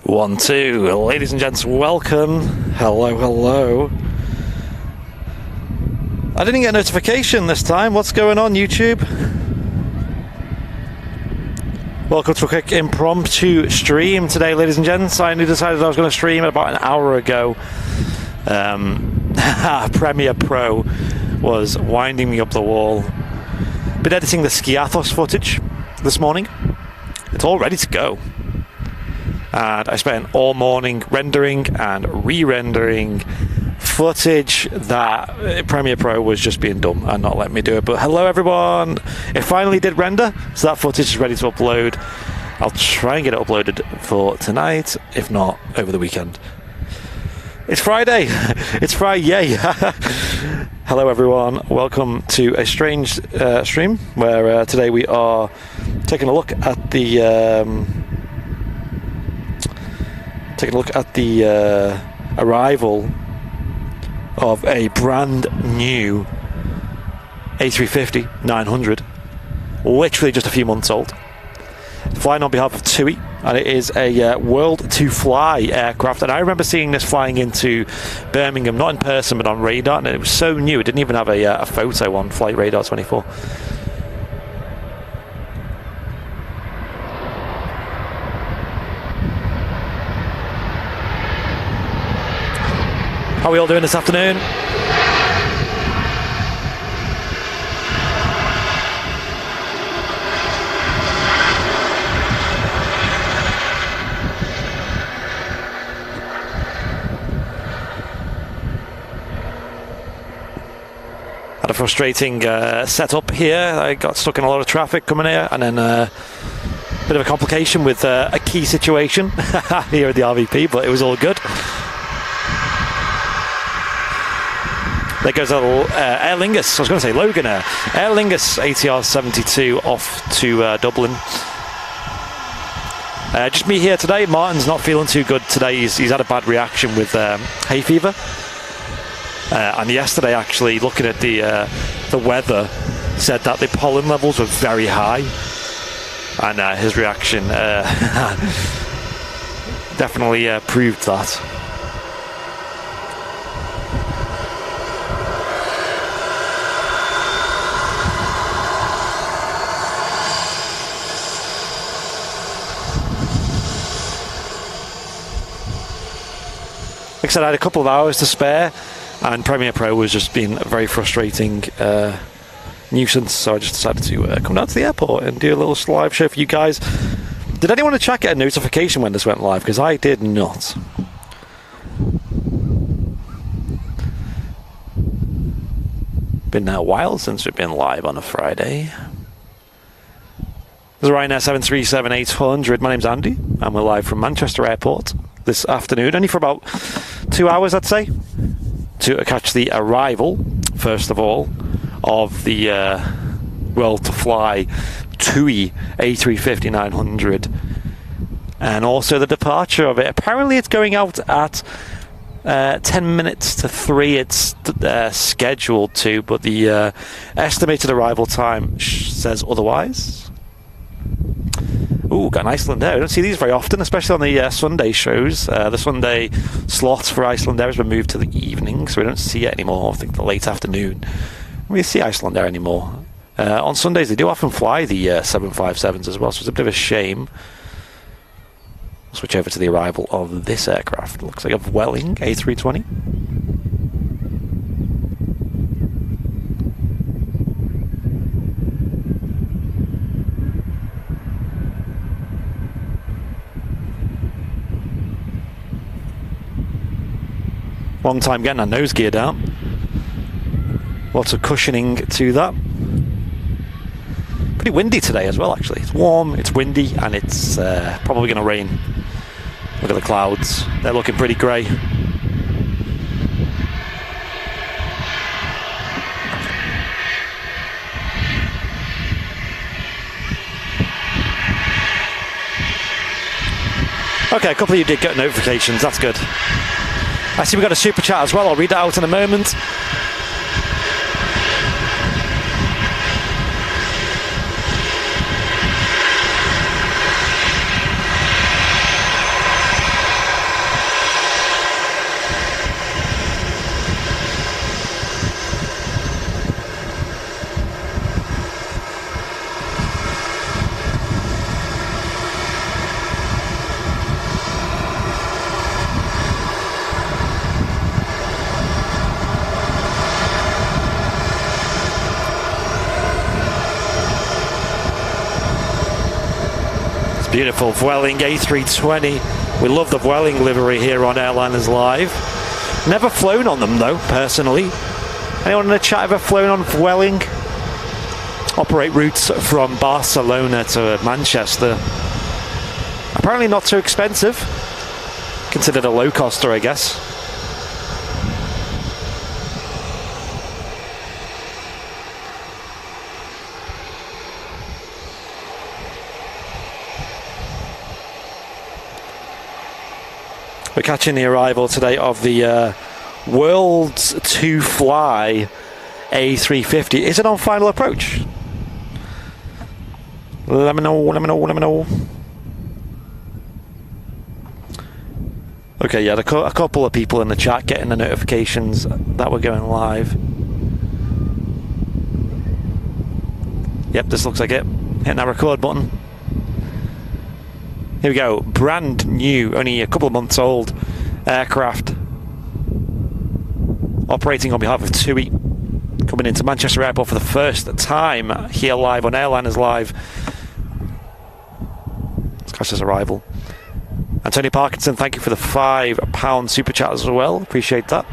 1, 2. Ladies and gents, welcome. Hello, hello. I didn't get a notification this time. What's going on, YouTube? Welcome to a quick impromptu stream today, ladies and gents. I decided I was going to stream about an hour ago. Premiere Pro was winding me up the wall. Been editing the Skiathos footage this morning. It's all ready to go. And I spent all morning rendering and re-rendering footage that Premiere Pro was just being dumb and not letting me do it. But hello everyone, it finally did render, so that footage is ready to upload. I'll try and get it uploaded for tonight, if not over the weekend. It's Friday. It's Friday. Hello everyone, welcome to a strange stream where today we are taking a look at the arrival of a brand new A350 900, literally just a few months old, flying on behalf of TUI, and it is a World2Fly aircraft. And I remember seeing this flying into Birmingham, not in person but on radar, and it was so new it didn't even have a photo on Flight Radar 24. How are we all doing this afternoon? Had a frustrating setup here. I got stuck in a lot of traffic coming here, and then a bit of a complication with a key situation here at the RVP, but it was all good. There goes a little Aer Lingus, I was going to say Logan Air. Aer Lingus ATR 72 off to Dublin. Just me here today. Martin's not feeling too good today. He's had a bad reaction with hay fever. And yesterday, actually, looking at the weather, said that the pollen levels were very high. And his reaction definitely proved that. Like I said, I had a couple of hours to spare, and Premiere Pro was just being a very frustrating nuisance, so I just decided to come down to the airport and do a little live show for you guys. Did anyone in chat get a notification when this went live? Because I did not. Been a while since we've been live on a Friday. This is Ryanair 737-800. My name's Andy, and we're live from Manchester Airport this afternoon, only for about 2 hours, I'd say, to catch the arrival, first of all, of the World2Fly TUI A350 900, and also the departure of it. Apparently it's going out at 10 minutes to 3 it's scheduled to, but the estimated arrival time says otherwise. Ooh, got an Icelandair. I don't see these very often, especially on the Sunday shows. The Sunday slots for Icelandair has been moved to the evening, so we don't see it anymore. I think the late afternoon. We see Icelandair anymore. On Sundays, they do often fly the 757s as well, so it's a bit of a shame. Switch over to the arrival of this aircraft. Looks like a Vueling A320. Long time getting our nose geared out. Lots of cushioning to that. Pretty windy today as well, actually. It's warm, it's windy, and it's probably going to rain. Look at the clouds. They're looking pretty grey. Okay, a couple of you did get notifications. That's good. I see we got a super chat as well. I'll read that out in a moment. Beautiful Vueling A320. We love the Vueling livery here on Airliners Live. Never flown on them though, personally. Anyone in the chat ever flown on Vueling? Operate routes from Barcelona to Manchester. Apparently not too expensive. Considered a low coster, I guess. We're catching the arrival today of the World2Fly A350. Is it on final approach? Let me know, let me know, let me know. Okay, yeah, a couple of people in the chat getting the notifications that we're going live. Yep, this looks like it. Hitting that record button. Here we go, brand new, only a couple of months old aircraft. Operating on behalf of TUI. Coming into Manchester Airport for the first time here live on Airliners Live. Let's catch this arrival. Anthony Parkinson, thank you for the £5 super chat as well. Appreciate that.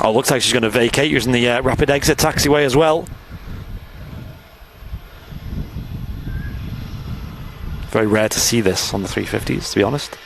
Oh, looks like she's going to vacate using the rapid exit taxiway as well. Very rare to see this on the 350s, to be honest.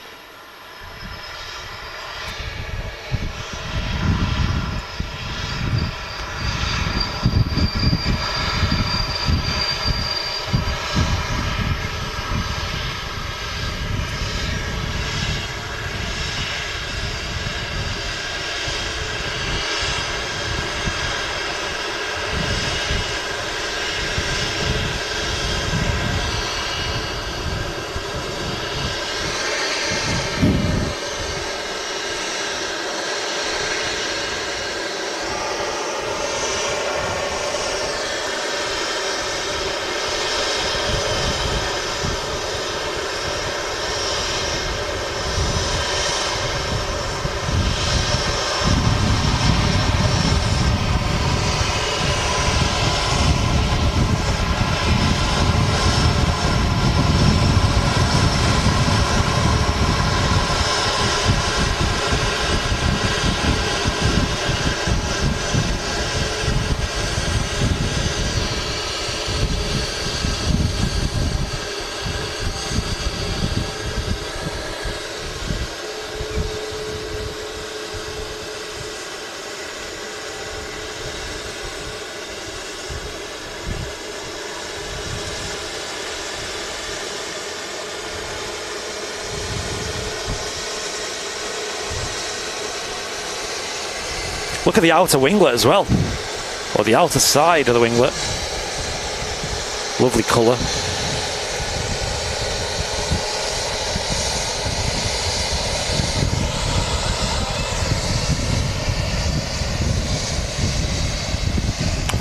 Look at the outer winglet as well, or the outer side of the winglet. Lovely colour.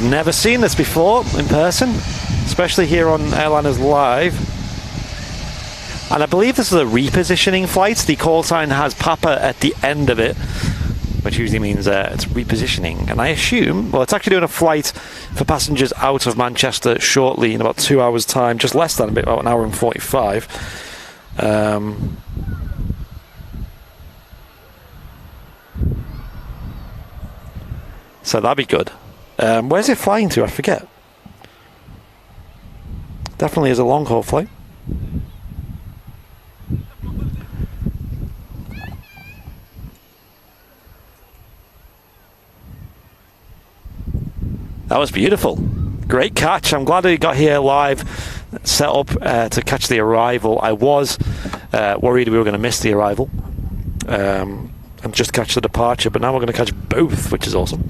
Never seen this before in person, especially here on Airliners Live. And I believe this is a repositioning flight. The call sign has Papa at the end of it, which usually means it's repositioning. And I assume, well, it's actually doing a flight for passengers out of Manchester shortly in about 2 hours' time, just less than about an hour and 45. So that'd be good. Where's it flying to? I forget. Definitely is a long haul flight. That was beautiful. Great catch. I'm glad we got here live, set up to catch the arrival. I was worried we were going to miss the arrival and just catch the departure, but now we're going to catch both, which is awesome.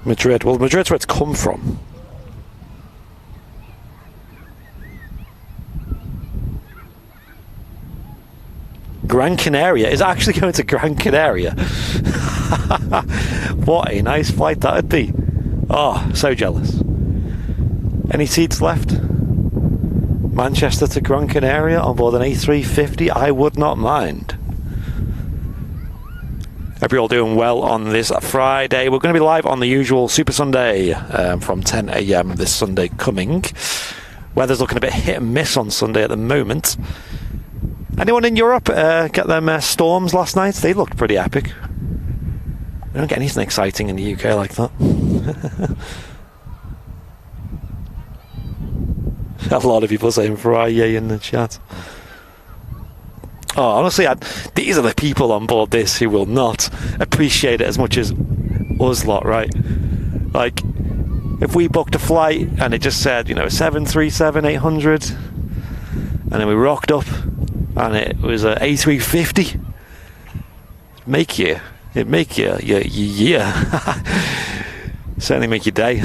Madrid. Well, Madrid's where it's come from. Gran Canaria is actually going to Gran Canaria. What a nice flight that would be. Oh, so jealous. Any seats left? Manchester to Gran Canaria on board an A350? I would not mind. Hope you're all doing well on this Friday. We're going to be live on the usual Super Sunday from 10 a.m. this Sunday coming. Weather's looking a bit hit and miss on Sunday at the moment. Anyone in Europe get them storms last night? They looked pretty epic. We don't get anything exciting in the UK like that. A lot of people saying Friday in the chat. Oh, honestly, these are the people on board this who will not appreciate it as much as us lot, right? Like, if we booked a flight and it just said, 737-800, and then we rocked up and it was an A350, it'd make your year. Certainly make your day.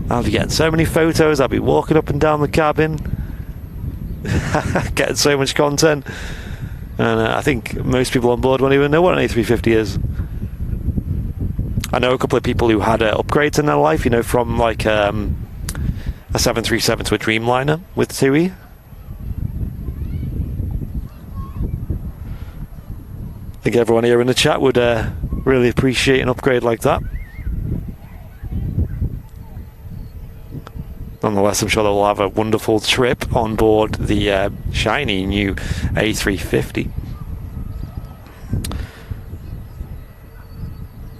I'll be getting so many photos. I'll be walking up and down the cabin, getting so much content. And I think most people on board won't even know what an A350 is. I know a couple of people who had upgrades in their life, from like a 737 to a Dreamliner with TUI. I think everyone here in the chat would really appreciate an upgrade like that. Nonetheless, I'm sure they'll have a wonderful trip on board the shiny new A350.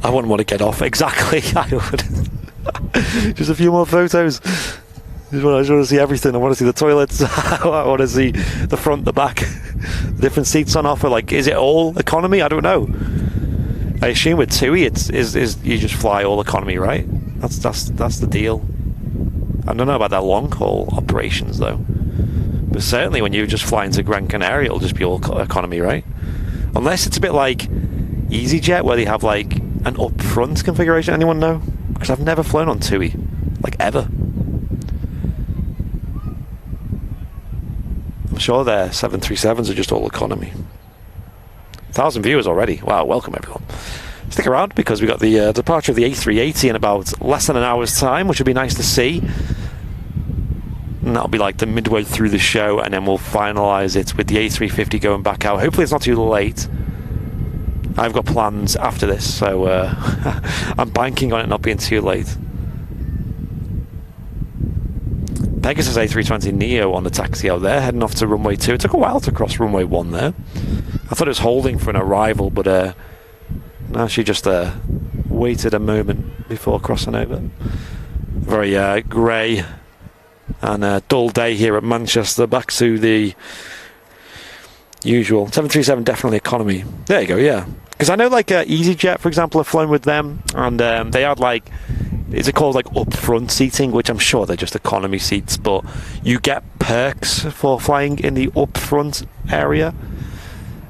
I wouldn't want to get off. Exactly, I would. Just a few more photos. I just want to see everything. I want to see the toilets. I want to see the front, the back, different seats on offer. Like, is it all economy? I don't know. I assume with TUI, is you just fly all economy, right? That's the deal. I don't know about their long haul operations though, but certainly when you just fly into Gran Canaria, it'll just be all economy, right? Unless it's a bit like EasyJet, where they have like an up-front configuration. Anyone know? Because I've never flown on TUI, like ever. I'm sure their 737s are just all economy. 1,000 viewers already. Wow, welcome everyone. Stick around because we got the departure of the A380 in about less than an hour's time, which would be nice to see. And that'll be like the midway through the show, and then we'll finalise it with the A350 going back out. Hopefully it's not too late. I've got plans after this, so I'm banking on it not being too late. Pegasus A320neo on the taxi out there, heading off to runway 2. It took a while to cross runway 1 there. I thought it was holding for an arrival, but no, she just waited a moment before crossing over. Very grey and dull day here at Manchester. Back to the usual. 737 definitely economy. There you go, yeah. Because I know like EasyJet, for example, have flown with them, and they had like, is it called like up-front seating, which I'm sure they're just economy seats, but you get perks for flying in the up-front area.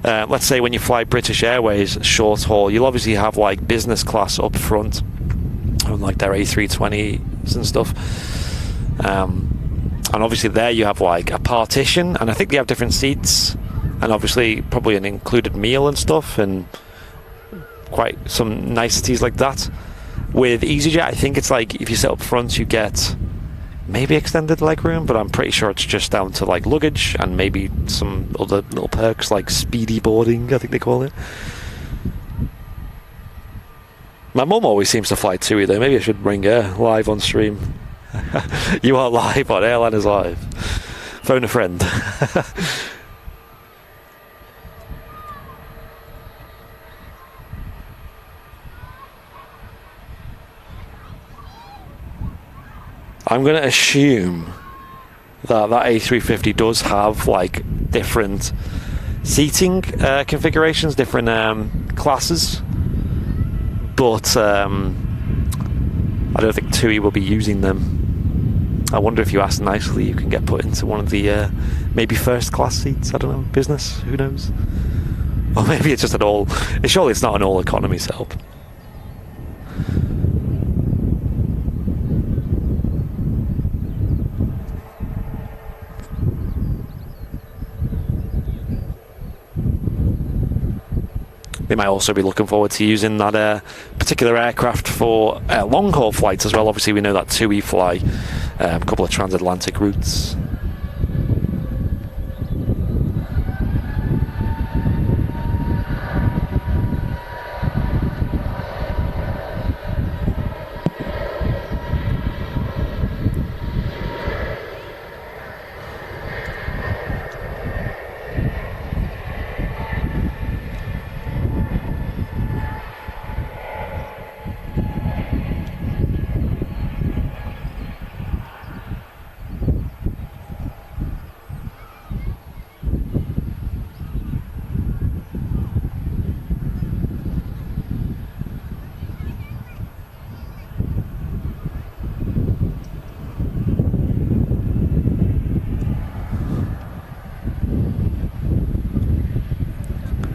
Let's say when you fly British Airways short haul, you'll obviously have like business class up front on like their A320s and stuff, and obviously there you have like a partition, and I think they have different seats, and obviously probably an included meal and stuff, and quite some niceties like that. With EasyJet, I think it's like if you sit up front you get maybe extended leg room, but I'm pretty sure it's just down to like luggage and maybe some other little perks like speedy boarding, I think they call it. My mum always seems to fly TUI though. Maybe I should bring her live on stream. You are live on Airliners Live. Phone a friend. I'm going to assume that A350 does have like different seating configurations, different classes, but I don't think TUI will be using them. I wonder if you ask nicely, you can get put into one of the maybe first class seats. I don't know, business, who knows? Or maybe it's just an all. Surely it's not an all economy setup. they might also be looking forward to using that particular aircraft for long-haul flights as well. Obviously, we know that TUI fly a couple of transatlantic routes.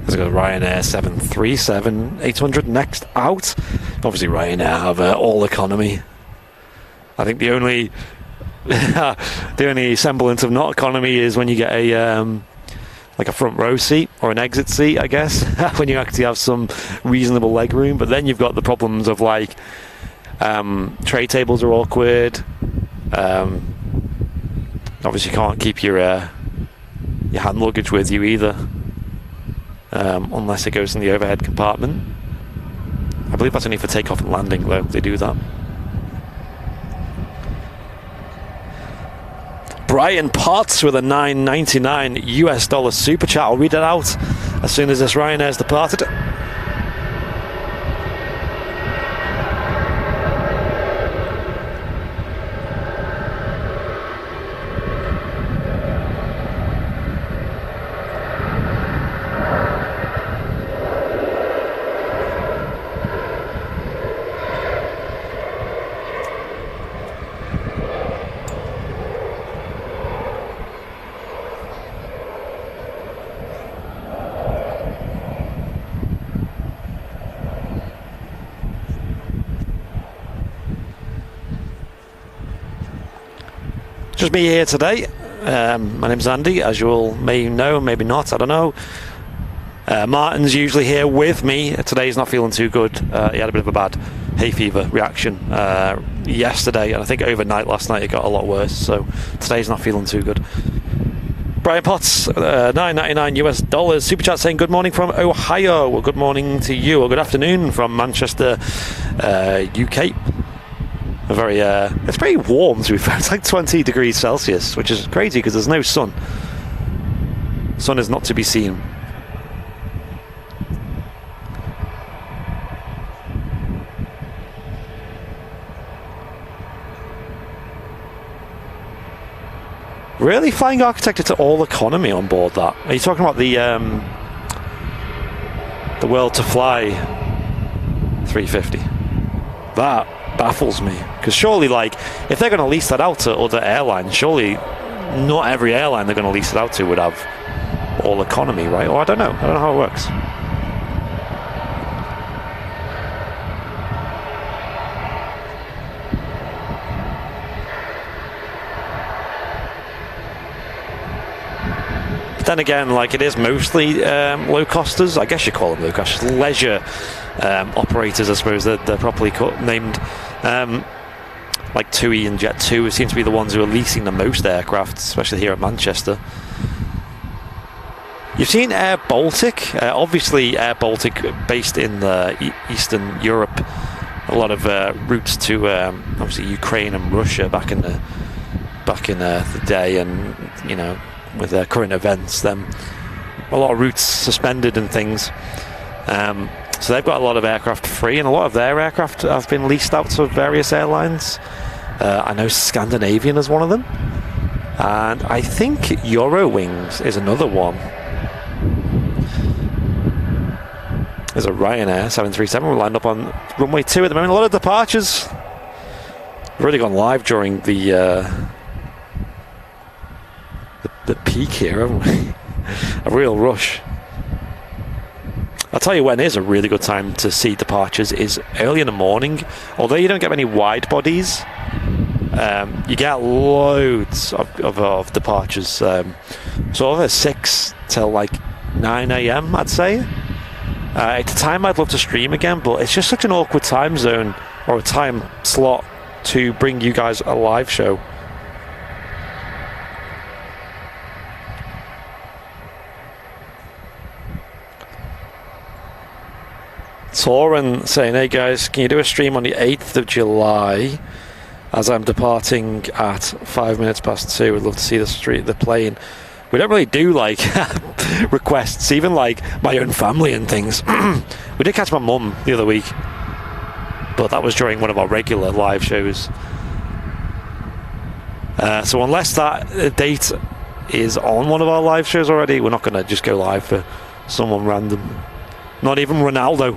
There's a Ryanair 737-800 next out. Obviously Ryanair have all economy. I think the only semblance of not economy is when you get a like a front row seat or an exit seat, I guess, when you actually have some reasonable leg room. But then you've got the problems of like tray tables are awkward. Obviously you can't keep your hand luggage with you either. Unless it goes in the overhead compartment. I believe that's only for takeoff and landing, though. They do that. Brian Potts with a $9.99 US super chat. I'll read it out as soon as this Ryanair's departed. Just me here today. My name's Andy, as you all may know, maybe not, I don't know. Martin's usually here with me. Today he's not feeling too good. He had a bit of a bad hay fever reaction yesterday, and I think overnight last night it got a lot worse, so today's not feeling too good. Brian Potts, $9.99 US super chat saying good morning from Ohio. Well, good morning to you, or good afternoon from Manchester, UK. It's pretty warm to be fair. It's like 20 degrees Celsius, which is crazy because there's no sun. Sun is not to be seen. Really? Flying architecture to all economy on board that? Are you talking about the World2Fly 350? That baffles me, because surely, like, if they're going to lease that out to other airlines, surely not every airline they're going to lease it out to would have all economy, right? Or I don't know how it works. But then again, like, it is mostly low costers. I guess you call them low costers, leisure operators, I suppose they're properly named. Like TUI and Jet2 seem to be the ones who are leasing the most aircraft, especially here at Manchester. You've seen Air Baltic, obviously Air Baltic based in Eastern Europe. A lot of routes to obviously Ukraine and Russia back in the day, and you know, with their current events, then a lot of routes suspended and things. So they've got a lot of aircraft free, and a lot of their aircraft have been leased out to various airlines. I know Scandinavian is one of them, and I think Eurowings is another one. There's a Ryanair 737. We're lined up on runway 2 at the moment. A lot of departures. We've already gone live during the peak here, haven't we? A real rush. I'll tell you when is a really good time to see departures is early in the morning. Although you don't get many wide bodies, you get loads of departures. Sort of at 6 till like 9 a.m. I'd say. It's a time I'd love to stream again, but it's just such an awkward time zone or a time slot to bring you guys a live show. Torin saying, hey guys, can you do a stream on the 8th of July as I'm departing at 5 minutes past 2? We'd love to see the plane. We don't really do like requests, even like my own family and things. We did catch my mum the other week, but that was during one of our regular live shows. So unless that date is on one of our live shows already, we're not going to just go live for someone random. Not even Ronaldo.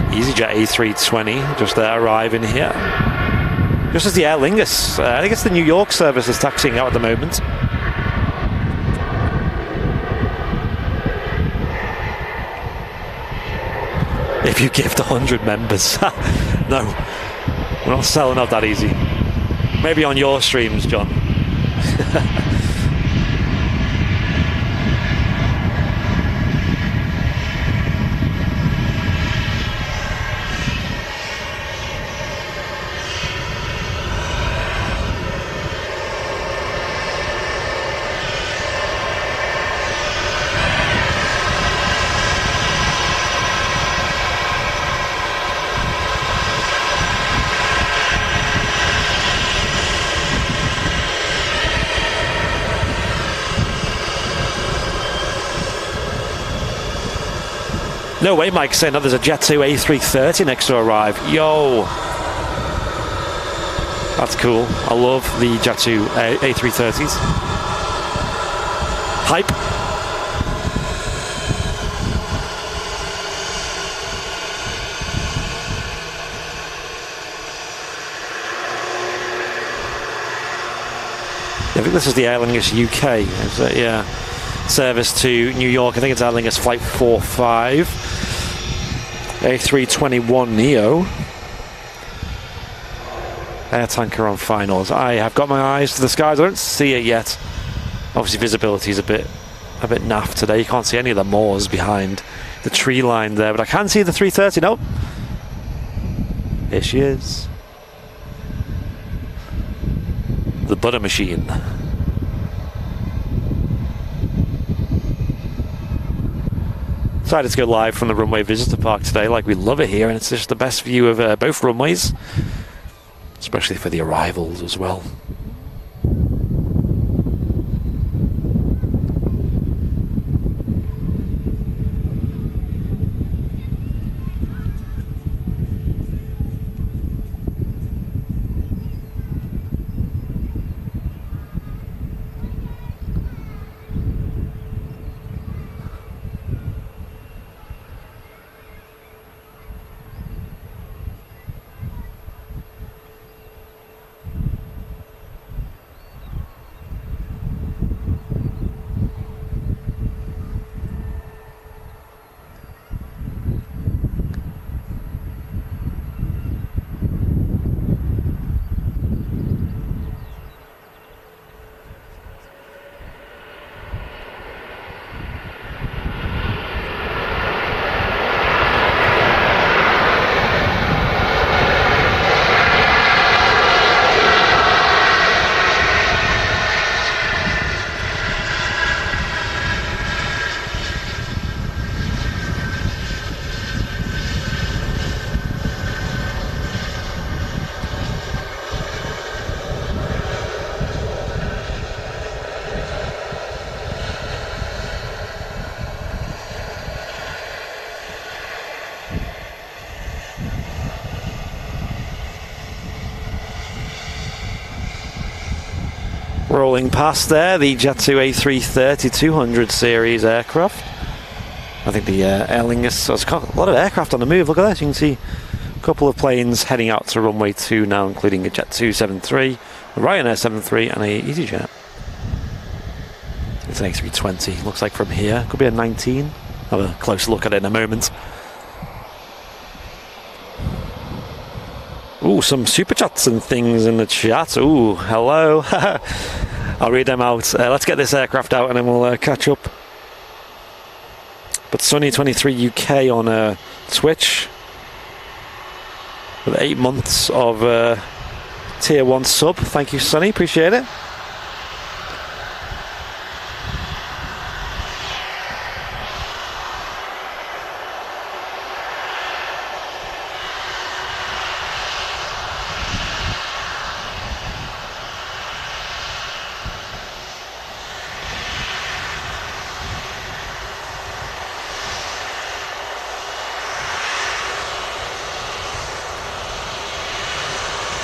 EasyJet A320 just arriving here. Just as the Aer Lingus, I think it's the New York service is taxiing out at the moment. If you gift 100 members. No, we're not selling out that easy. Maybe on your streams, John. No way, Mike's saying that there's a Jet2 A330 next to arrive. Yo! That's cool. I love the Jet2 A330s. Hype! I think this is the Aer Lingus UK, is it? Yeah. Service to New York. I think it's Aer Lingus Flight 45. A321neo. Air tanker on finals. I have got my eyes to the skies. I don't see it yet. Obviously visibility is a bit naff today. You can't see any of the moors behind the tree line there, but I can see the 330. Nope. Here she is. The butter machine. Decided to go live from the Runway Visitor Park today, like we love it here, and it's just the best view of both runways, especially for the arrivals as well. Rolling past there, the Jet2 A330 200 series aircraft. I think the Aer Lingus, there's a lot of aircraft on the move. Look at that, you can see a couple of planes heading out to runway 2 now, including a Jet2 73, a Ryanair 73 and a EasyJet. It's an A320, looks like from here. Could be a 19. Have a close look at it in a moment. Ooh, some super chats and things in the chat. Ooh, hello. I'll read them out. Let's get this aircraft out and then we'll catch up. But Sunny23 UK on Twitch with 8 months of tier 1 sub. Thank you, Sunny. Appreciate it.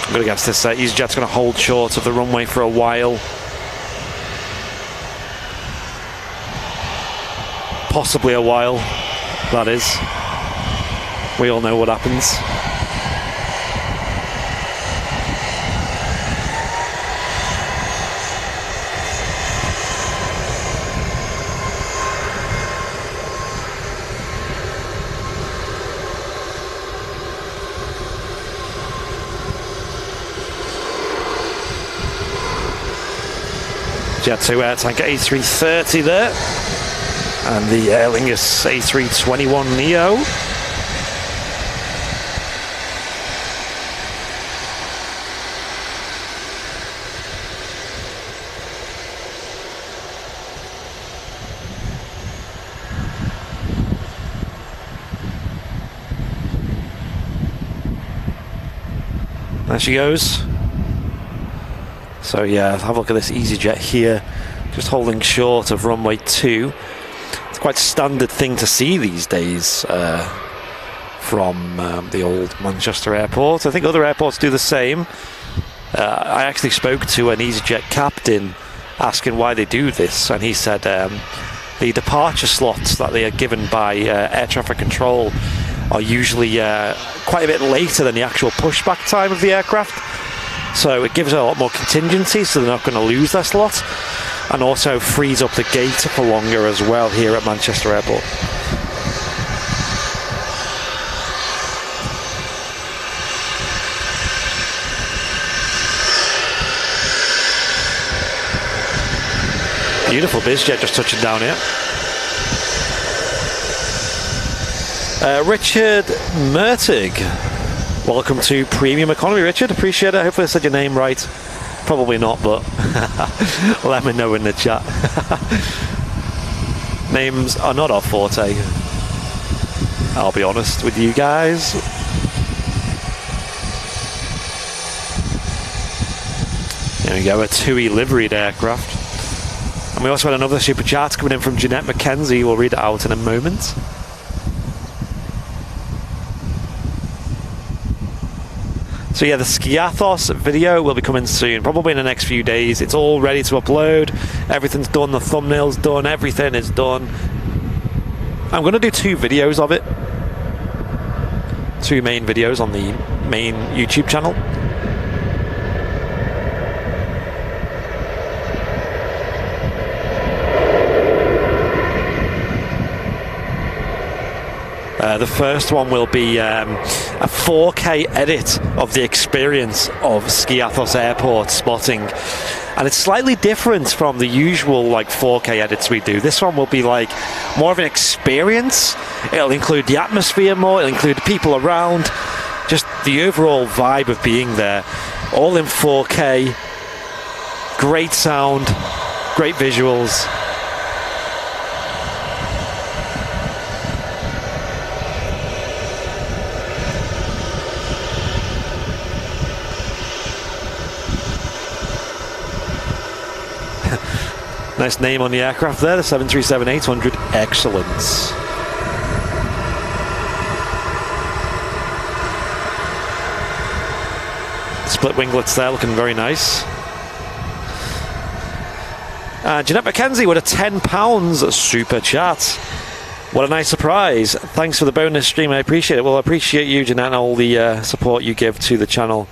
I'm going to guess this EasyJet's going to hold short of the runway for a while. Possibly a while, that is. We all know what happens. Jet 2 Air Tanker A330 there, and the Aer Lingus A321 Neo. There she goes. So yeah, have a look at this EasyJet here, just holding short of runway 2. It's quite a standard thing to see these days from the old Manchester airport. I think other airports do the same. I actually spoke to an EasyJet captain asking why they do this, and he said the departure slots that they are given by air traffic control are usually quite a bit later than the actual pushback time of the aircraft. So it gives it a lot more contingency, so they're not going to lose their slot, and also frees up the gate for longer as well here at Manchester Airport. Beautiful BizJet just touching down here. Richard Mertig. Welcome to Premium Economy, Richard. Appreciate it. Hopefully I said your name right. Probably not, but let me know in the chat. Names are not our forte, I'll be honest with you guys. There we go, a TUI liveried aircraft. And we also had another super chat coming in from Jeanette McKenzie. We'll read it out in a moment. So yeah, the Skiathos video will be coming soon, probably in the next few days. It's all ready to upload. Everything's done, the thumbnail's done, everything is done. I'm going to do 2 videos of it. 2 main videos on the main YouTube channel. The first one will be a 4K edit of the experience of Skiathos Airport spotting, and it's slightly different from the usual like 4K edits we do. This one will be like more of an experience. It'll include the atmosphere more, it'll include people around, just the overall vibe of being there, all in 4K. Great sound, great visuals. Nice name on the aircraft there, the 737-800 Excellence. Split winglets there, looking very nice. Jeanette McKenzie with a £10 super chat. What a nice surprise. Thanks for the bonus stream, I appreciate it. Well, I appreciate you, Jeanette, and all the support you give to the channel.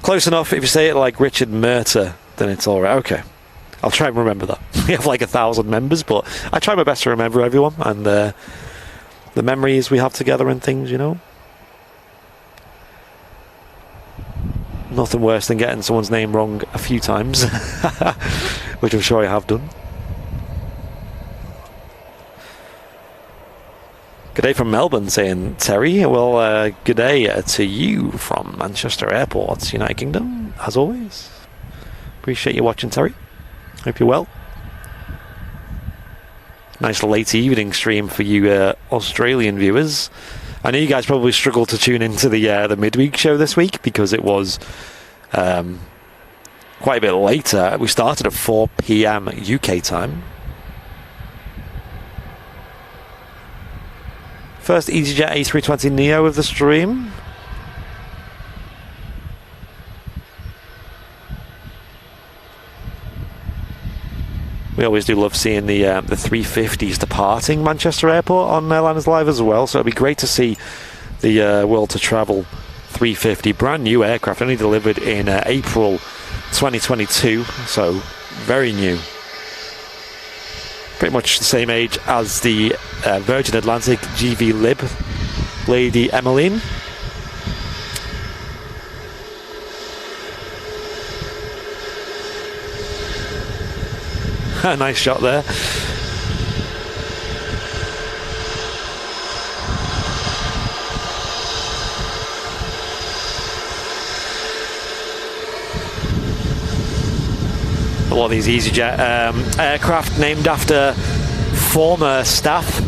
Close enough. If you say it like Richard Merter, then it's all right. Okay, I'll try and remember that. We have like 1,000 members, but I try my best to remember everyone. And the the memories we have together and things, you know. Nothing worse than getting someone's name wrong a few times, which I'm sure I have done. Good day from Melbourne, saying Terry. Well, good day to you from Manchester Airport, United Kingdom, as always. Appreciate you watching, Terry. Hope you're well. Nice late evening stream for you Australian viewers. I know you guys probably struggled to tune into the midweek show this week because it was quite a bit later. We started at 4 p.m. UK time. First EasyJet A320 Neo of the stream. We always do love seeing the 350s departing Manchester Airport on Airliners Live as well, so it'd be great to see the World2Travel 350, brand new aircraft, only delivered in April 2022, so very new. Pretty much the same age as the Virgin Atlantic GV Lib Lady Emmeline. Nice shot there. A lot of these EasyJet aircraft named after former staff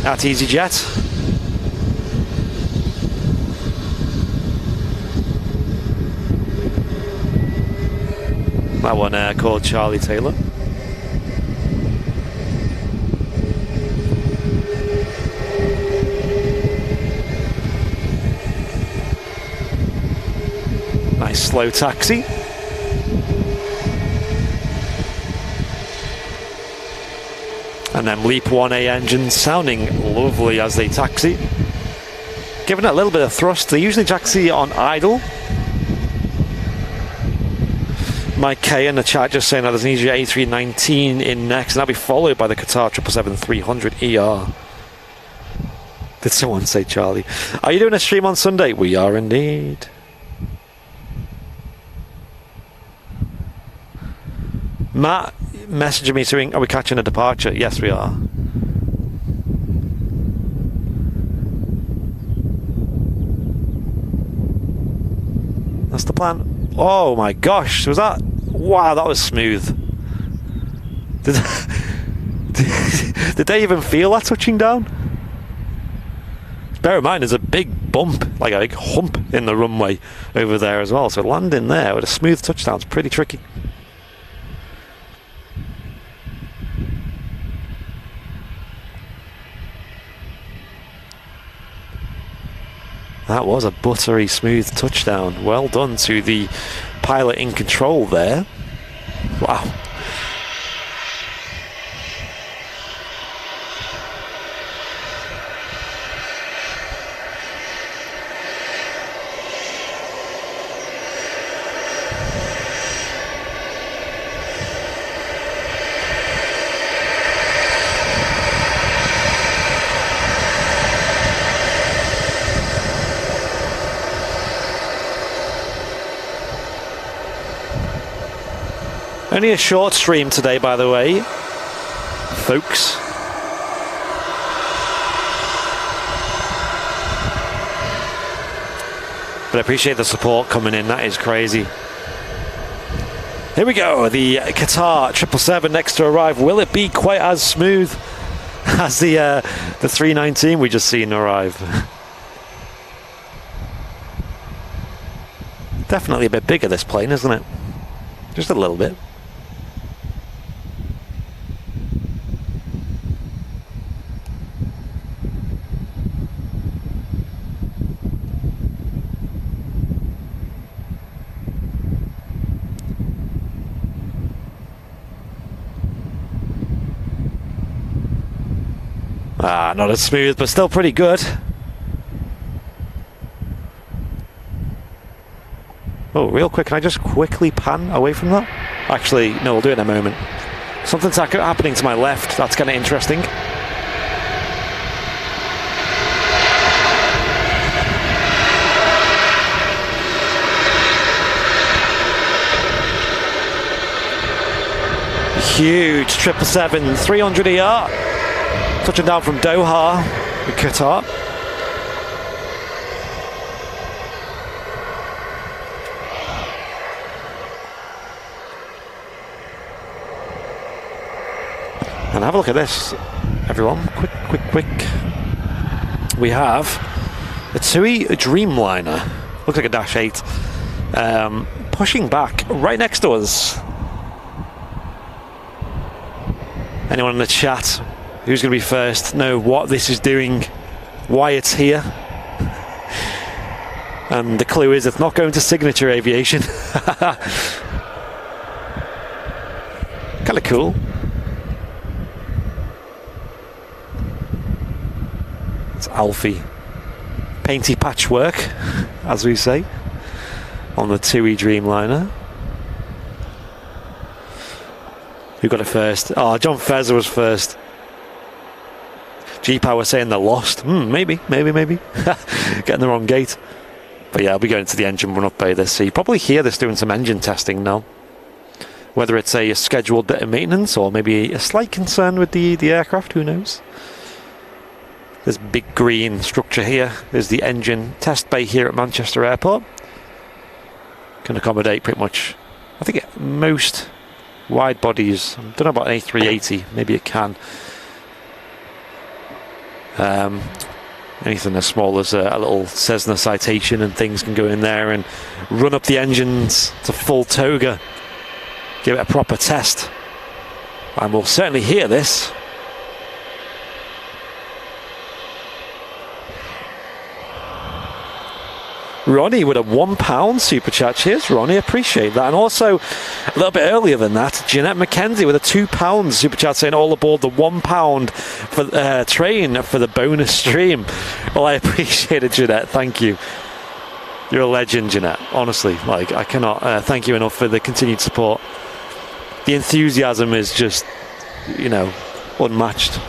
at EasyJet. That one called Charlie Taylor. Nice slow taxi. And then Leap 1A engines sounding lovely as they taxi. Giving it a little bit of thrust. They usually taxi on idle. Mike K in the chat just saying that there's an EasyJet A319 in next, and that'll be followed by the Qatar 777-300ER. Did someone say Charlie? Are you doing a stream on Sunday? We are indeed. Matt messaging me saying, are we catching a departure? Yes, we are. That's the plan. Oh my gosh, was that? Wow, that was smooth. Did they even feel that touching down? Bear in mind, there's a big bump, like a big hump in the runway over there as well. So landing there with a smooth touchdown is pretty tricky. That was a buttery smooth touchdown. Well done to the pilot in control there. Wow. Only a short stream today, by the way, folks. But I appreciate the support coming in. That is crazy. Here we go. The Qatar 777 next to arrive. Will it be quite as smooth as the 319 we just seen arrive? Definitely a bit bigger, this plane, isn't it? Just a little bit. Not as smooth, but still pretty good. Oh, real quick, can I just quickly pan away from that? Actually, no, we'll do it in a moment. Something's happening to my left. That's kind of interesting. huge 777 300 ER touching down from Doha in Qatar. And have a look at this, everyone. Quick. We have a TUI Dreamliner. Looks like a Dash 8. Pushing back right next to us. Anyone in the chat who's going to be first know what this is doing, why it's here? And the clue is it's not going to Signature Aviation. Kind of cool. It's Alfie. Painty patchwork, as we say, on the TUI Dreamliner. Who got it first? Oh, John Fezzer was first. G-Power saying they're lost. Maybe. Getting the wrong gate. But yeah, I'll be going to the engine run up by this. So you probably hear this doing some engine testing now. Whether it's a scheduled bit of maintenance or maybe a slight concern with the aircraft, who knows? This big green structure here is the engine test bay here at Manchester Airport. Can accommodate pretty much, I think, most wide bodies. I don't know about an A380, maybe it can. Anything as small as a little Cessna Citation and things can go in there and run up the engines to full toga. Give it a proper test. And we'll certainly hear this. Ronnie with a £1 super chat. Cheers, Ronnie. Appreciate that. And also, a little bit earlier than that, Jeanette McKenzie with a £2 super chat saying all aboard the £1 for train for the bonus stream. Well, I appreciate it, Jeanette. Thank you. You're a legend, Jeanette. Honestly, like, I cannot thank you enough for the continued support. The enthusiasm is just, unmatched.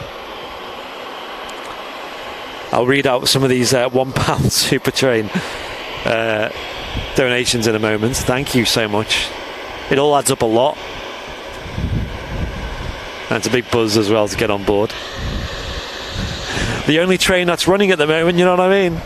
I'll read out some of these £1 super train donations in a moment. Thank you so much. It all adds up a lot, and it's a big buzz as well to get on board. The only train that's running at the moment, you know what I mean?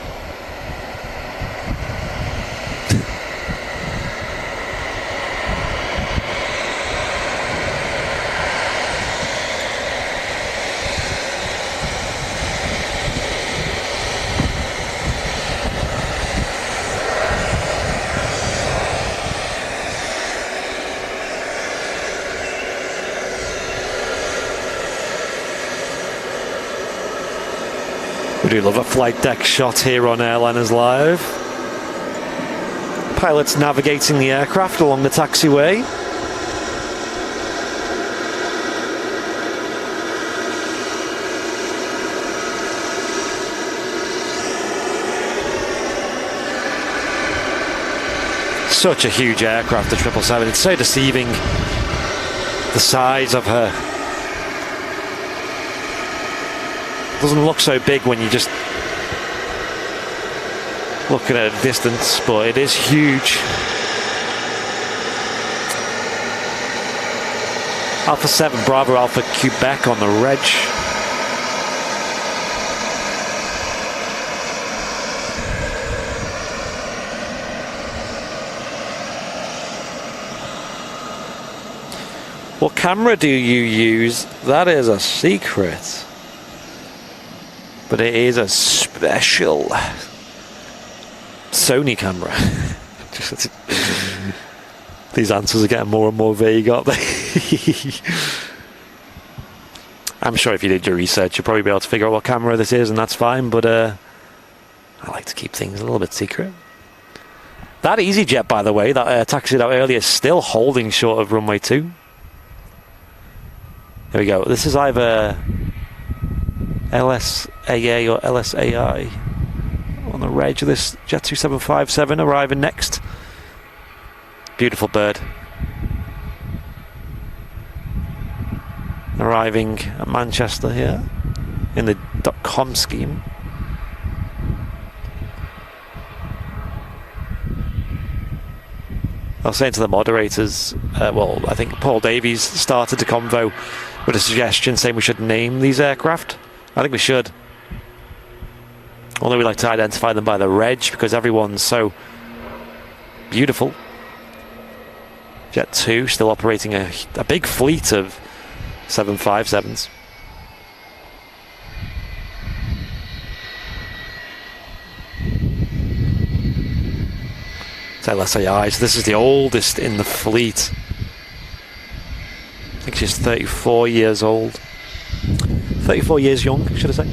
We do love a flight deck shot here on Airliners Live. Pilots navigating the aircraft along the taxiway. Such a huge aircraft, the 777. It's so deceiving, the size of her. Doesn't look so big when you just look at it at a distance, but it is huge. Alpha 7 Bravo Alpha Quebec on the reg. What camera do you use? That is a secret. But it is a special Sony camera. These answers are getting more and more vague, aren't they? I'm sure if you did your research, you'll probably be able to figure out what camera this is, and that's fine, but I like to keep things a little bit secret. That EasyJet, by the way, that taxied out earlier, is still holding short of runway 2. There we go. This is either LSAA or LSAI on the reg of this Jet 2757 arriving next. Beautiful bird. Arriving at Manchester here in the .com scheme. I was saying to the moderators, well, I think Paul Davies started the convo with a suggestion saying we should name these aircraft. I think we should. Although we like to identify them by the reg because everyone's so beautiful. Jet 2 still operating a big fleet of 757s. LSAI, so this is the oldest in the fleet. I think she's 34 years old. 34 years young, should I say.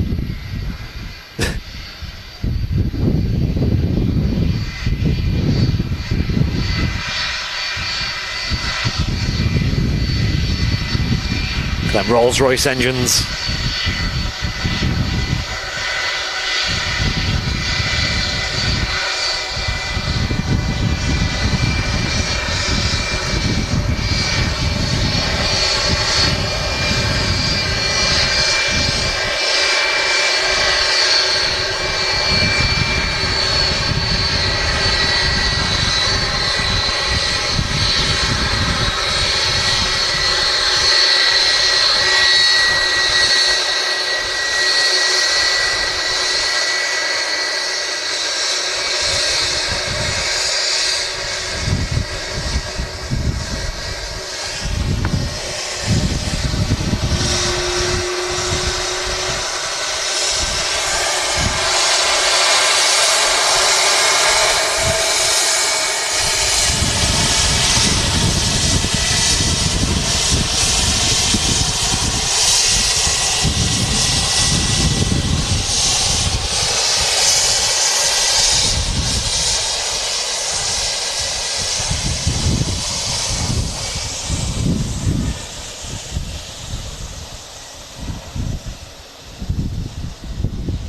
Them Rolls-Royce engines.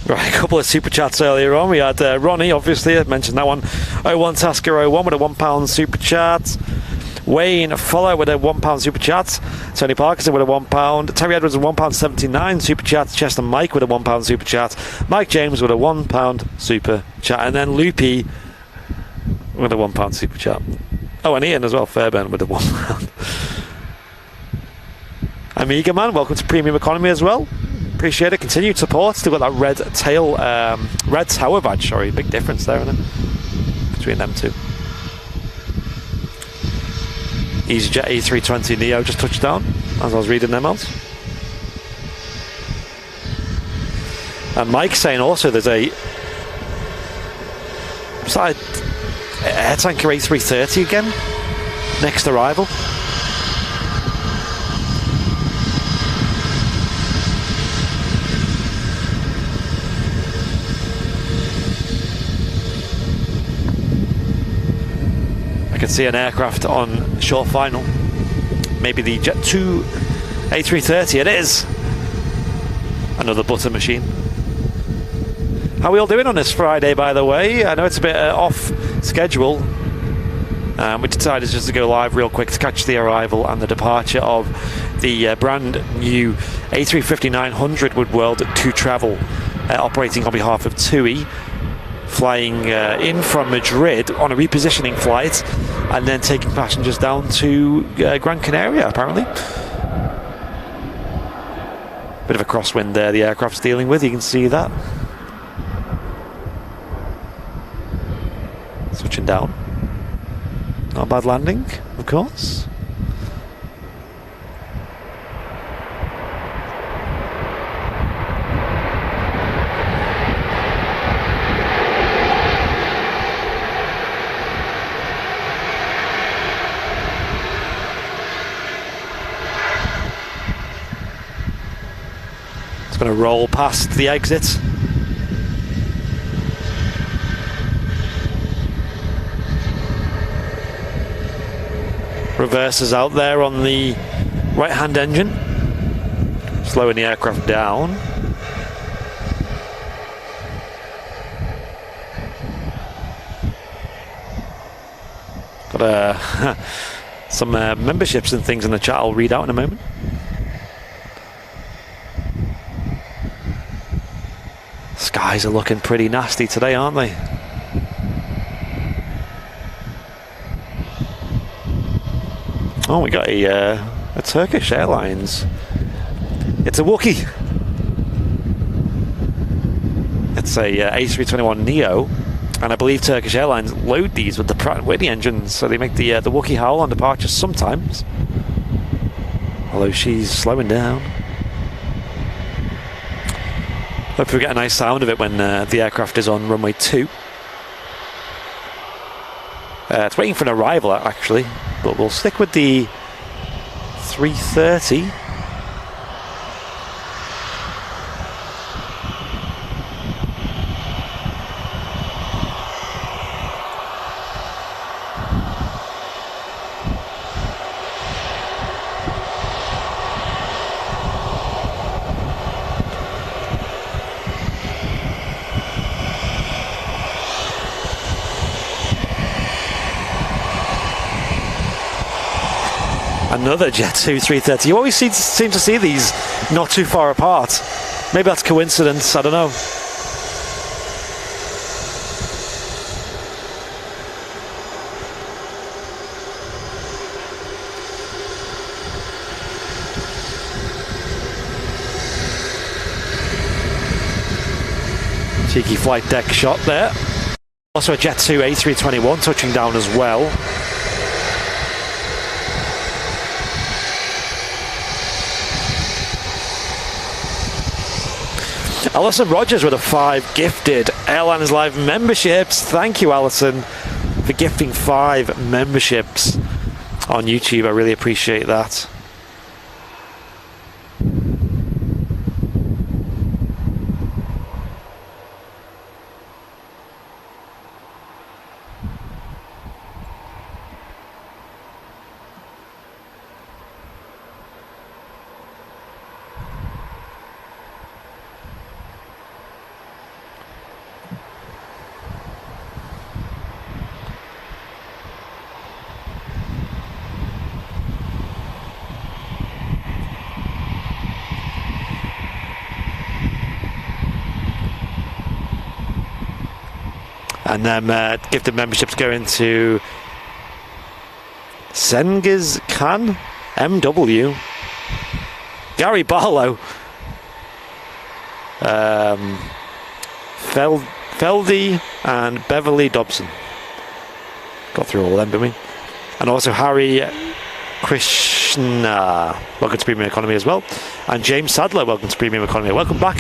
Right, a couple of super chats earlier on. We had Ronnie, obviously, I mentioned that one. 01 Tasker 01 with a £1 super chat. Wayne Fuller with a £1 super chat. Tony Parkinson with a £1. Terry Edwards with a £1.79 super chat. Chester Mike with a £1 super chat. Mike James with a £1 super chat. And then Loopy with a £1 super chat. Oh, and Ian as well, Fairbairn with a £1. Amiga Man, welcome to Premium Economy as well. Appreciate it. Continued support. Still got that red tower badge. Sorry, big difference there, isn't it? Between them two. EasyJet A320 Neo just touched down as I was reading them out. And Mike's saying also there's a air tanker A330 again. Next arrival. I can see an aircraft on short final. Maybe the Jet 2 A330. It is another butter machine. How are we all doing on this Friday, by the way? I know it's a bit off schedule. We decided just to go live real quick to catch the arrival and the departure of the brand new A350-900 with World2Travel operating on behalf of TUI. Flying in from Madrid on a repositioning flight and then taking passengers down to Gran Canaria, apparently. Bit of a crosswind there the aircraft's dealing with, you can see that. Switching down. Not a bad landing, of course. It's going to roll past the exit. Reverses out there on the right-hand engine, slowing the aircraft down. Got some memberships and things in the chat I'll read out in a moment. Skies are looking pretty nasty today, aren't they? Oh, we got a Turkish Airlines. It's a Wookiee. It's a A321 Neo, and I believe Turkish Airlines load these with the Pratt & Whitney engines, so they make the Wookiee howl on departure sometimes. Although she's slowing down. Hope we get a nice sound of it when the aircraft is on runway 2. It's waiting for an arrival actually, but we'll stick with the 330. Another Jet2 330. You always seem to see these not too far apart. Maybe that's coincidence, I don't know. Cheeky flight deck shot there. Also a Jet2 A321 touching down as well. Alison Rogers with a 5 gifted Airlines Live memberships. Thank you, Alison, for gifting 5 memberships on YouTube. I really appreciate that. And then gifted memberships going to Sengiz Khan, MW, Gary Barlow, Feldy, and Beverly Dobson. Got through all of them, didn't we? And also Harry Krishna, welcome to Premium Economy as well. And James Sadler, welcome to Premium Economy. Welcome back.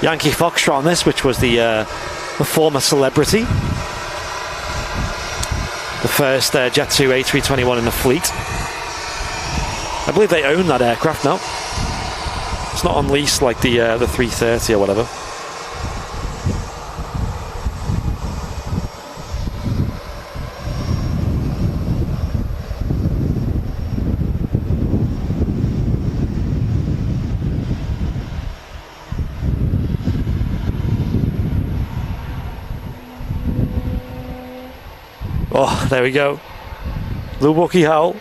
Yankee Foxtrot on this, which was the former Celebrity. The first Jet2 A321 in the fleet. I believe they own that aircraft now. It's not on lease like the 330 or whatever. Oh, there we go. The Wookiee howl.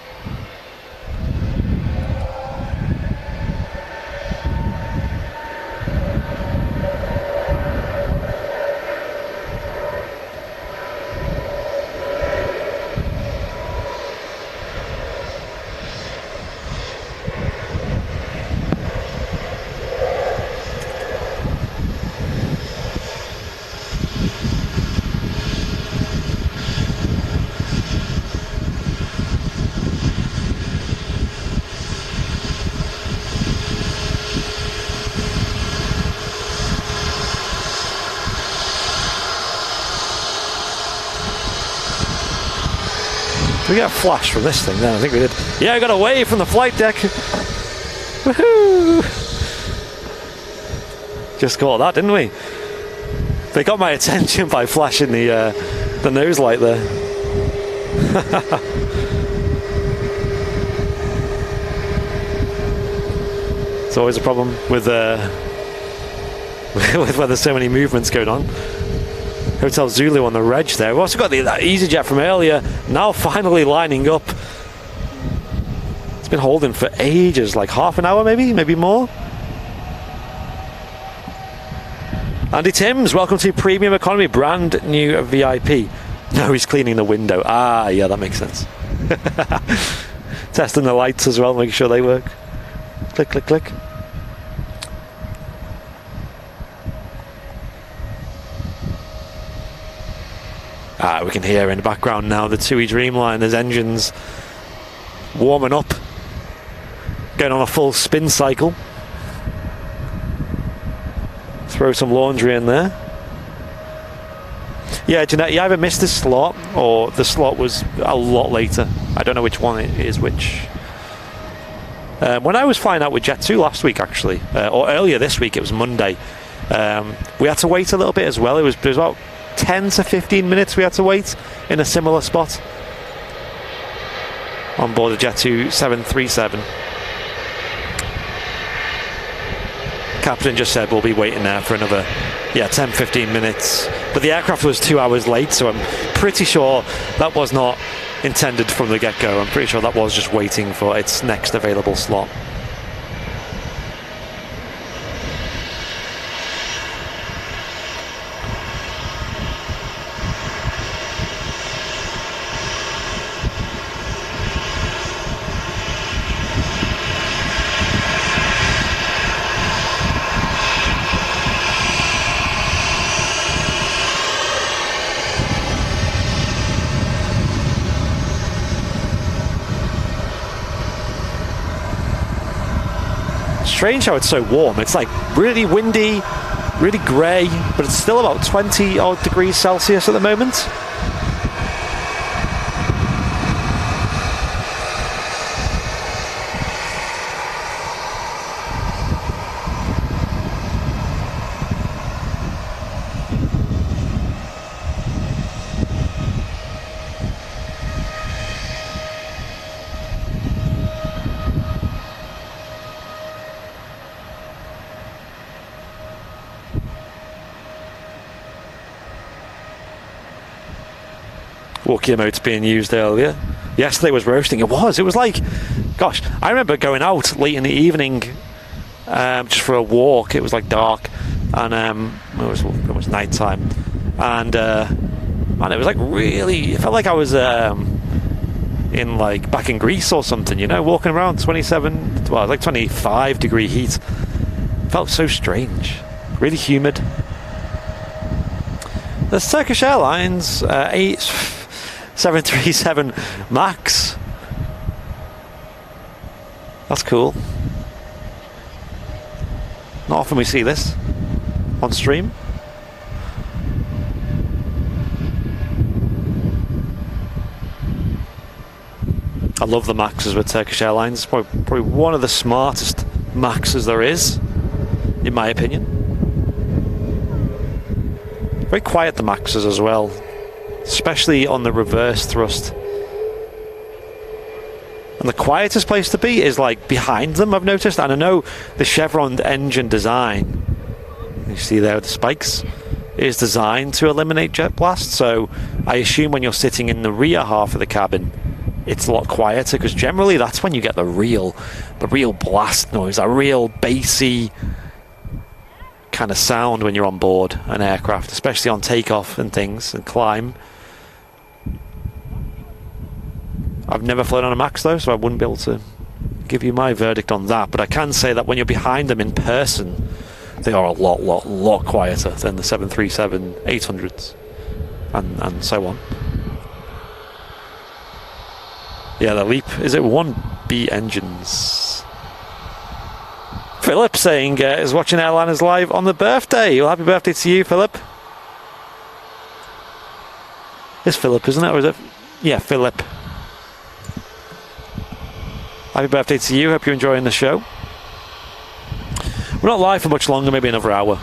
We got a flash from this thing then, I think we did. Yeah, I got away from the flight deck. Woohoo! Just caught that, didn't we? They got my attention by flashing the nose light there. It's always a problem with with where there's so many movements going on. Hotel Zulu on the reg there. We've also got that EasyJet from earlier, now finally lining up. It's been holding for ages, like half an hour maybe more. Andy Timms, welcome to Premium Economy, brand new VIP. No, he's cleaning the window. Ah, yeah, that makes sense. Testing the lights as well, making sure they work. Click, click, click. We can hear in the background now the TUI Dreamliner's engines warming up, going on a full spin cycle. Throw some laundry in there. Yeah, Jeanette, you either missed this slot or the slot was a lot later. I don't know which one it is which. When I was flying out with Jet2 last week, actually, or earlier this week, it was Monday, we had to wait a little bit as well. It was about 10 to 15 minutes we had to wait in a similar spot on board the Jet2 737. Captain just said we'll be waiting there for another 10-15 minutes, but the aircraft was 2 hours late, so I'm pretty sure that was not intended from the get-go. I'm pretty sure that was just waiting for its next available slot. Strange how it's so warm. It's like really windy, really grey, but it's still about 20 odd degrees Celsius at the moment. Walkie emotes being used earlier. Yesterday was roasting. It was like, gosh, I remember going out late in the evening just for a walk. It was like dark and it was night time, and man, it was like really, it felt like I was in like back in Greece or something, you know, walking around 27, well, like 25 degree heat. Felt so strange, really humid. There's Turkish Airlines 737 MAX. That's cool. Not often we see this on stream. I love the MAXs with Turkish Airlines. It's probably one of the smartest MAXs there is, in my opinion. Very quiet, the MAXs as well, especially on the reverse thrust. And the quietest place to be is like behind them, I've noticed. And I know the Chevron engine design, you see there the spikes, is designed to eliminate jet blast. So I assume when you're sitting in the rear half of the cabin, it's a lot quieter, because generally that's when you get the real blast noise, a real bassy kind of sound when you're on board an aircraft, especially on takeoff and things and climb. I've never flown on a MAX though, so I wouldn't be able to give you my verdict on that, but I can say that when you're behind them in person, they are a lot quieter than the 737-800s and so on. Yeah, the LEAP, is it 1B engines? Philip saying is watching Airliners live on the birthday. Well, happy birthday to you, Philip. It's Philip, isn't it? Or is it? Yeah, Philip. Happy birthday to you. Hope you're enjoying the show. We're not live for much longer, maybe another hour.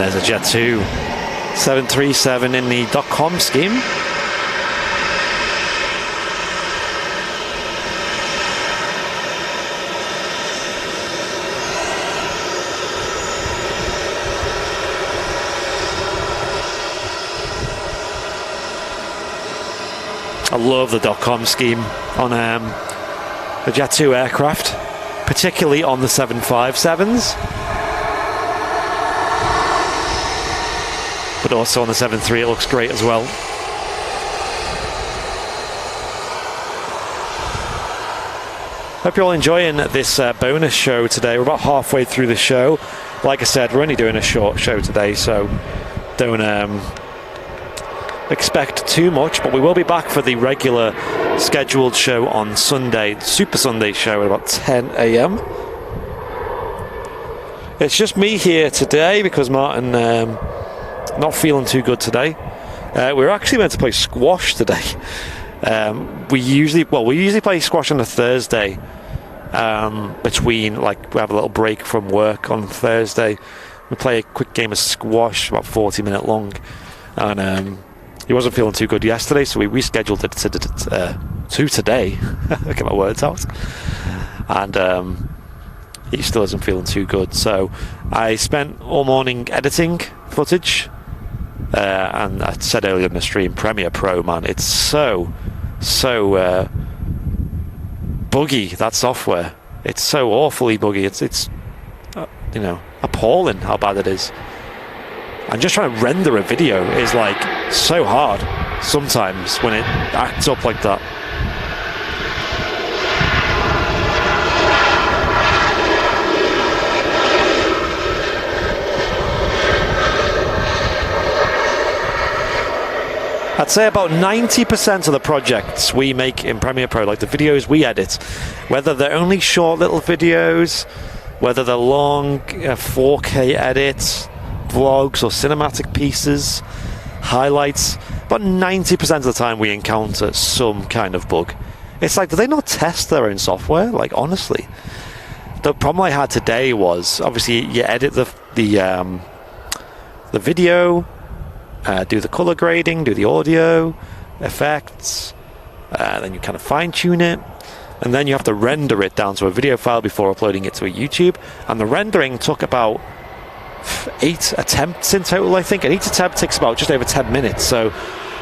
there's a Jet 2 737 in the .com scheme. I love the .com scheme on the Jet 2 aircraft, particularly on the 757s, but also on the 73 it looks great as well. Hope you're all enjoying this bonus show today. We're about halfway through the show. Like I said, we're only doing a short show today, so don't expect too much, but we will be back for the regular scheduled show on Sunday, Super Sunday show at about 10 a.m. It's just me here today because Martin not feeling too good today. We're actually meant to play squash today. We usually play squash on a Thursday, between, like, we have a little break from work on Thursday. We play a quick game of squash, about 40-minute long, and he wasn't feeling too good yesterday, so we rescheduled it to today. Get my words out. And he still isn't feeling too good. So I spent all morning editing footage. And I said earlier in the stream, Premiere Pro, man, it's so buggy, that software. It's so awfully buggy. It's appalling how bad it is. And just trying to render a video is like so hard sometimes when it acts up like that. I'd say about 90% of the projects we make in Premiere Pro, like the videos we edit, whether they're only short little videos, whether they're long 4K edits, vlogs or cinematic pieces, highlights, about 90% of the time we encounter some kind of bug. It's like, do they not test their own software? Like, honestly. The problem I had today was, obviously, you edit the video, do the color grading, do the audio, effects, then you kind of fine-tune it, and then you have to render it down to a video file before uploading it to a YouTube, and the rendering took about 8 attempts in total, I think, and each attempt takes about just over 10 minutes, so,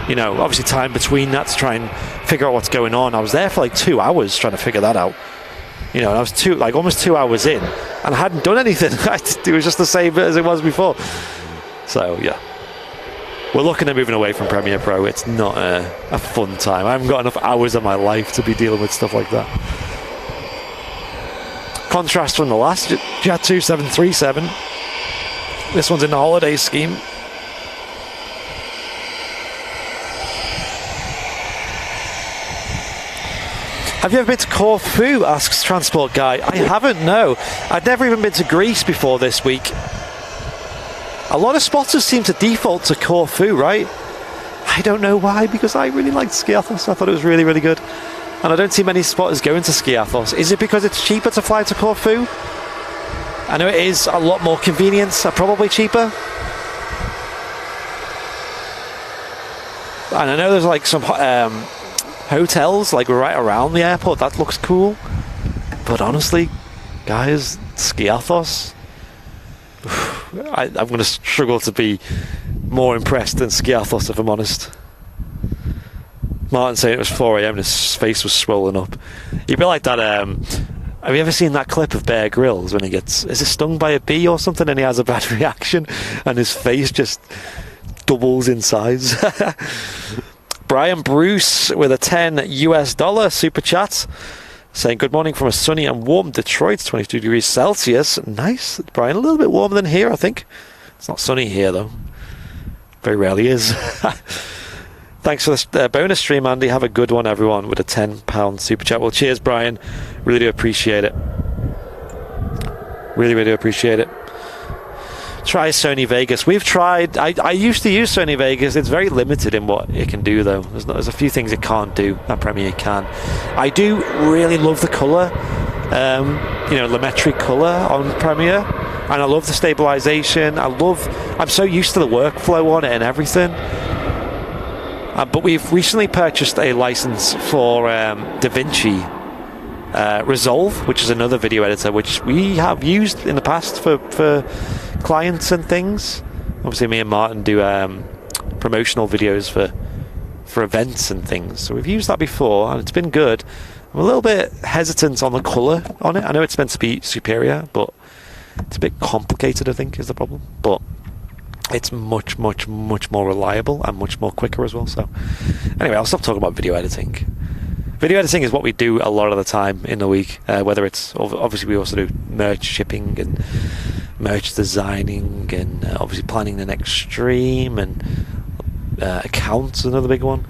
you know, obviously time between that to try and figure out what's going on. I was there for like 2 hours trying to figure that out, you know, and I was almost 2 hours in, and I hadn't done anything. It was just the same as it was before. So, yeah. We're looking at moving away from Premiere Pro. It's not a fun time. I haven't got enough hours of my life to be dealing with stuff like that. Contrast from the last Jet 2 737. This one's in the holiday scheme. Have you ever been to Corfu? Asks Transport Guy. I haven't, no. I'd never even been to Greece before this week. A lot of spotters seem to default to Corfu, right? I don't know why, because I really liked Skiathos. I thought it was really, really good. And I don't see many spotters going to Skiathos. Is it because it's cheaper to fly to Corfu? I know it is a lot more convenient, probably cheaper. And I know there's like some hotels like right around the airport. That looks cool. But honestly, guys, Skiathos, I'm going to struggle to be more impressed than Skiathos, if I'm honest. Martin saying it was 4 a.m. and his face was swollen up. You'd be like that. Have you ever seen that clip of Bear Grylls when he gets, is it stung by a bee or something, and he has a bad reaction and his face just doubles in size? Brian Bruce with a $10 super chat, saying good morning from a sunny and warm Detroit, 22 degrees Celsius. Nice, Brian. A little bit warmer than here, I think. It's not sunny here, though. Very rarely is. Thanks for this bonus stream, Andy. Have a good one, everyone, with a £10 super chat. Well, cheers, Brian. Really do appreciate it. Really, really do appreciate it. Try Sony Vegas. We've tried. I used to use Sony Vegas. It's very limited in what it can do, though. There's a few things it can't do that Premiere can. I do really love the colour, lumetri colour on Premiere. And I love the stabilization. I'm so used to the workflow on it and everything. But we've recently purchased a license for DaVinci Resolve, which is another video editor, which we have used in the past for clients and things. Obviously, me and Martin do promotional videos for events and things. So we've used that before, and it's been good. I'm a little bit hesitant on the colour on it. I know it's meant to be superior, but it's a bit complicated, I think, is the problem. But it's much, much, much more reliable and much more quicker as well. So anyway, I'll stop talking about video editing. Video editing is what we do a lot of the time in the week, whether it's, obviously we also do merch shipping and merch designing and obviously planning the next stream, and accounts, another big one.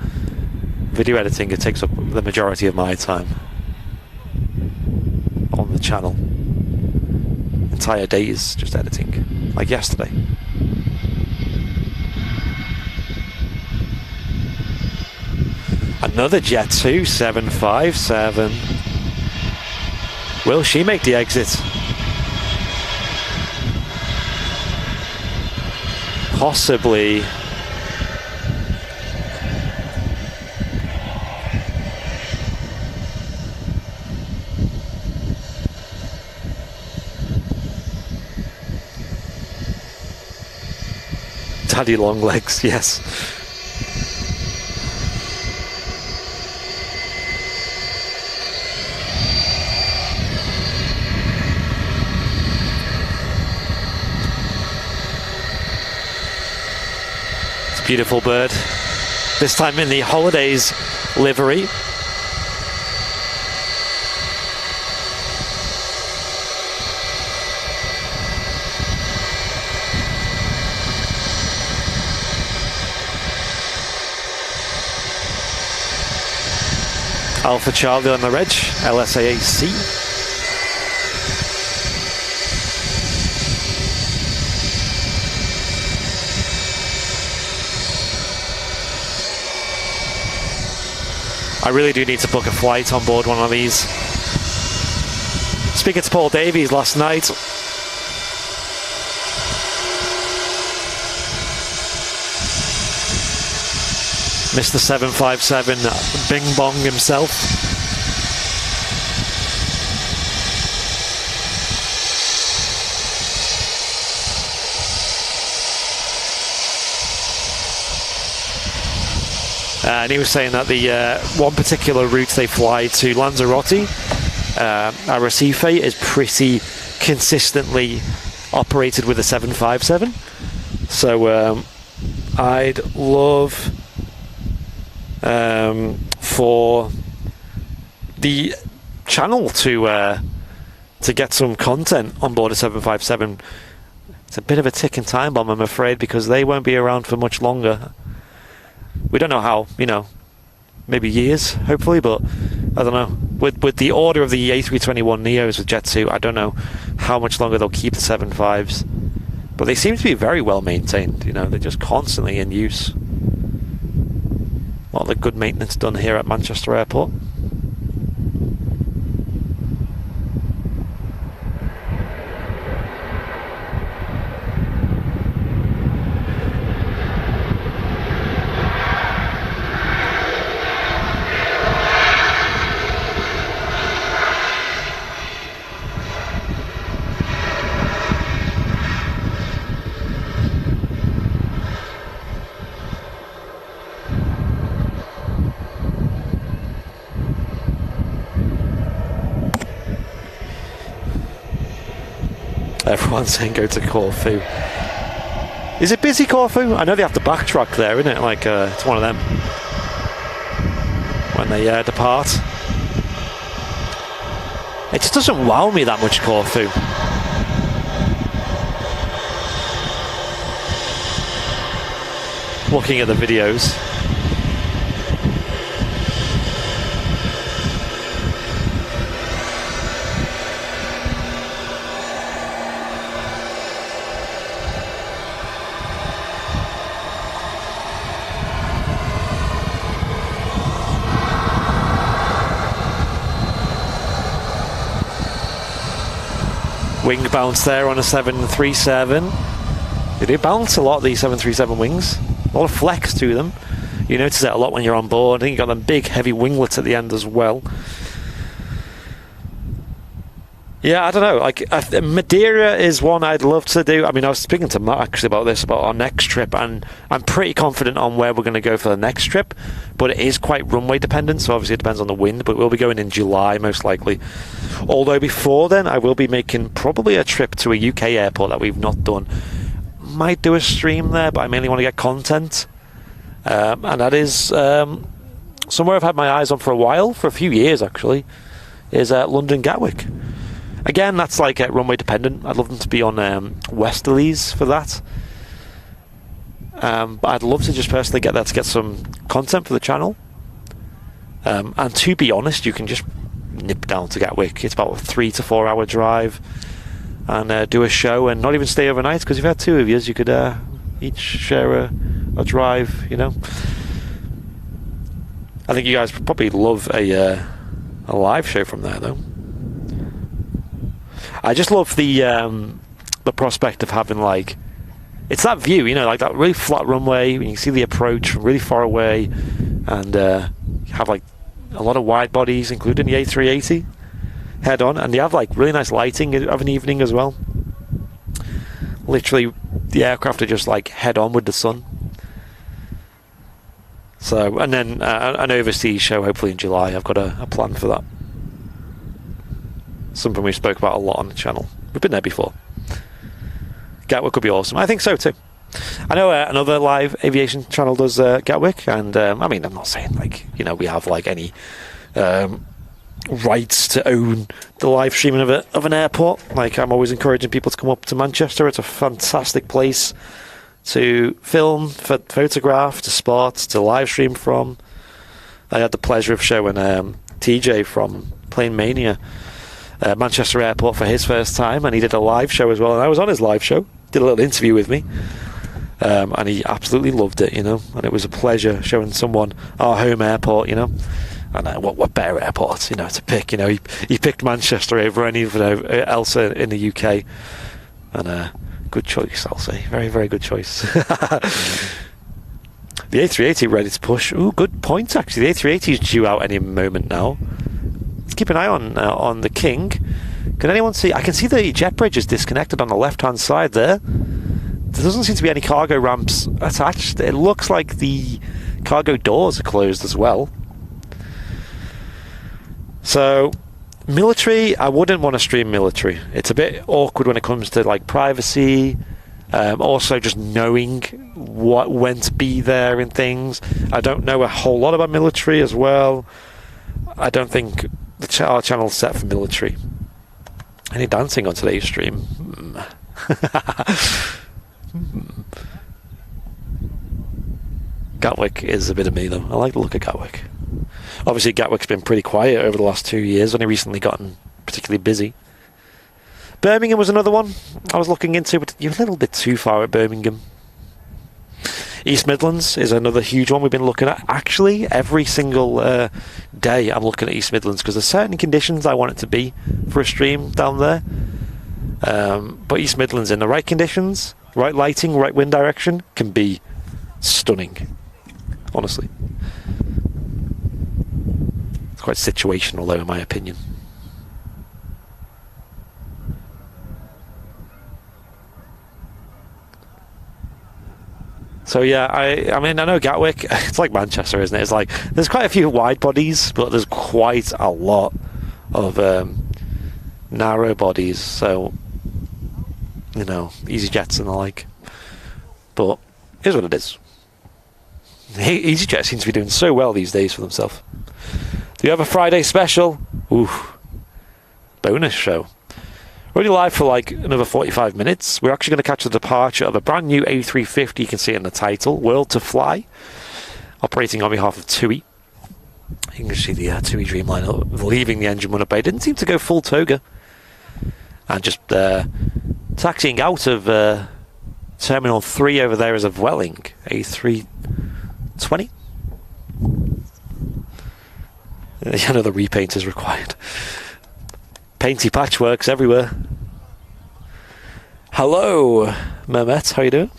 Video editing, it takes up the majority of my time on the channel. Entire days just editing, like yesterday. Another Jet 2 757. Will she make the exit? Possibly. Daddy long legs, yes. It's a beautiful bird. This time in the holidays livery. Alpha Charlie on the reg, LSAAC. I really do need to book a flight on board one of these. Speaking to Paul Davies last night, Mr. 757 Bing Bong himself. And he was saying that the one particular route they fly to Lanzarote, Arrecife, is pretty consistently operated with a 757. So I'd love for the channel to get some content on board a 757. It's a bit of a ticking time bomb, I'm afraid, because they won't be around for much longer. We don't know how, you know, maybe years, hopefully, but I don't know. With the order of the A321neos with Jet 2, I don't know how much longer they'll keep the 75s. But they seem to be very well maintained, you know, they're just constantly in use. A lot of good maintenance done here at Manchester Airport. Everyone's saying go to Corfu. Is it busy, Corfu? I know they have to backtrack there, isn't it? Like, it's one of them. When they depart. It just doesn't wow me that much, Corfu. Looking at the videos. wing bounce there on a 737. They do bounce a lot, these 737 wings. A lot of flex to them. You notice that a lot when you're on board. I think you've got them big, heavy winglets at the end as well. Yeah, I don't know. Like Madeira is one I'd love to do. I mean, I was speaking to Matt actually about this, about our next trip, and I'm pretty confident on where we're going to go for the next trip. But it is quite runway dependent, so obviously it depends on the wind. But we'll be going in July most likely. Although before then, I will be making probably a trip to a UK airport that we've not done. Might do a stream there, but I mainly want to get content, and that is somewhere I've had my eyes on for a while, for a few years actually, is London Gatwick. Again, that's like runway dependent. I'd love them to be on westerlies for that. But I'd love to just personally get there to get some content for the channel. And to be honest, you can just nip down to Gatwick. It's about a 3 to 4 hour drive. And do a show and not even stay overnight, because if you had two of you, you could each share a drive, you know. I think you guys probably love a live show from there, though. I just love the prospect of having, like, it's that view, you know, like that really flat runway when you see the approach from really far away, and you have like a lot of wide bodies, including the A380 head on, and you have like really nice lighting of an evening as well. Literally, the aircraft are just like head on with the sun. So, and then an overseas show hopefully in July. I've got a plan for that. Something we spoke about a lot on the channel. We've been there before. Gatwick would be awesome. I think so too. I know another live aviation channel does Gatwick, and I mean, I'm not saying like, you know, we have like any rights to own the live streaming of an airport. Like, I'm always encouraging people to come up to Manchester. It's a fantastic place to film, photograph, to spot, to live stream from. I had the pleasure of showing TJ from Plane Mania Manchester Airport for his first time, and he did a live show as well, and I was on his live show, did a little interview with me, and he absolutely loved it, you know, and it was a pleasure showing someone our home airport, you know. And what better airports, you know, to pick, you know. He picked Manchester over anything else in the UK, and good choice, I'll say. Very, very good choice. The A380 ready to push. Ooh, good point, actually. The A380 is due out any moment now. Let's keep an eye on the King. Can anyone see? I can see the jet bridge is disconnected on the left-hand side there. There doesn't seem to be any cargo ramps attached. It looks like the cargo doors are closed as well. So, military, I wouldn't want to stream military. It's a bit awkward when it comes to like privacy. Also, just knowing when to be there and things. I don't know a whole lot about military as well. I don't think our channel's set for military. Any dancing on today's stream? Gatwick is a bit of me though. I like the look of Gatwick. Obviously Gatwick's been pretty quiet over the last 2 years, only recently gotten particularly busy. Birmingham was another one I was looking into, but you're a little bit too far at Birmingham. East Midlands is another huge one we've been looking at. Actually, every single day I'm looking at East Midlands, because there's certain conditions I want it to be for a stream down there. But East Midlands in the right conditions, right lighting, right wind direction, can be stunning, honestly. It's quite situational though, in my opinion. So yeah, I mean, I know Gatwick, it's like Manchester, isn't it? It's like, there's quite a few wide bodies, but there's quite a lot of narrow bodies, so, you know, EasyJets and the like. But here's what it is. EasyJet seems to be doing so well these days for themselves. Do you have a Friday special? Ooh, bonus show. We're already live for like another 45 minutes. We're actually going to catch the departure of a brand new A350. You can see it in the title, World2Fly, operating on behalf of TUI. You can see the TUI Dreamliner leaving the engine runway. Didn't seem to go full toga. And just taxiing out of Terminal 3 over there is a Vueling A320. Another repaint is required. Painty patchworks everywhere. Hello, Mehmet. How you doing?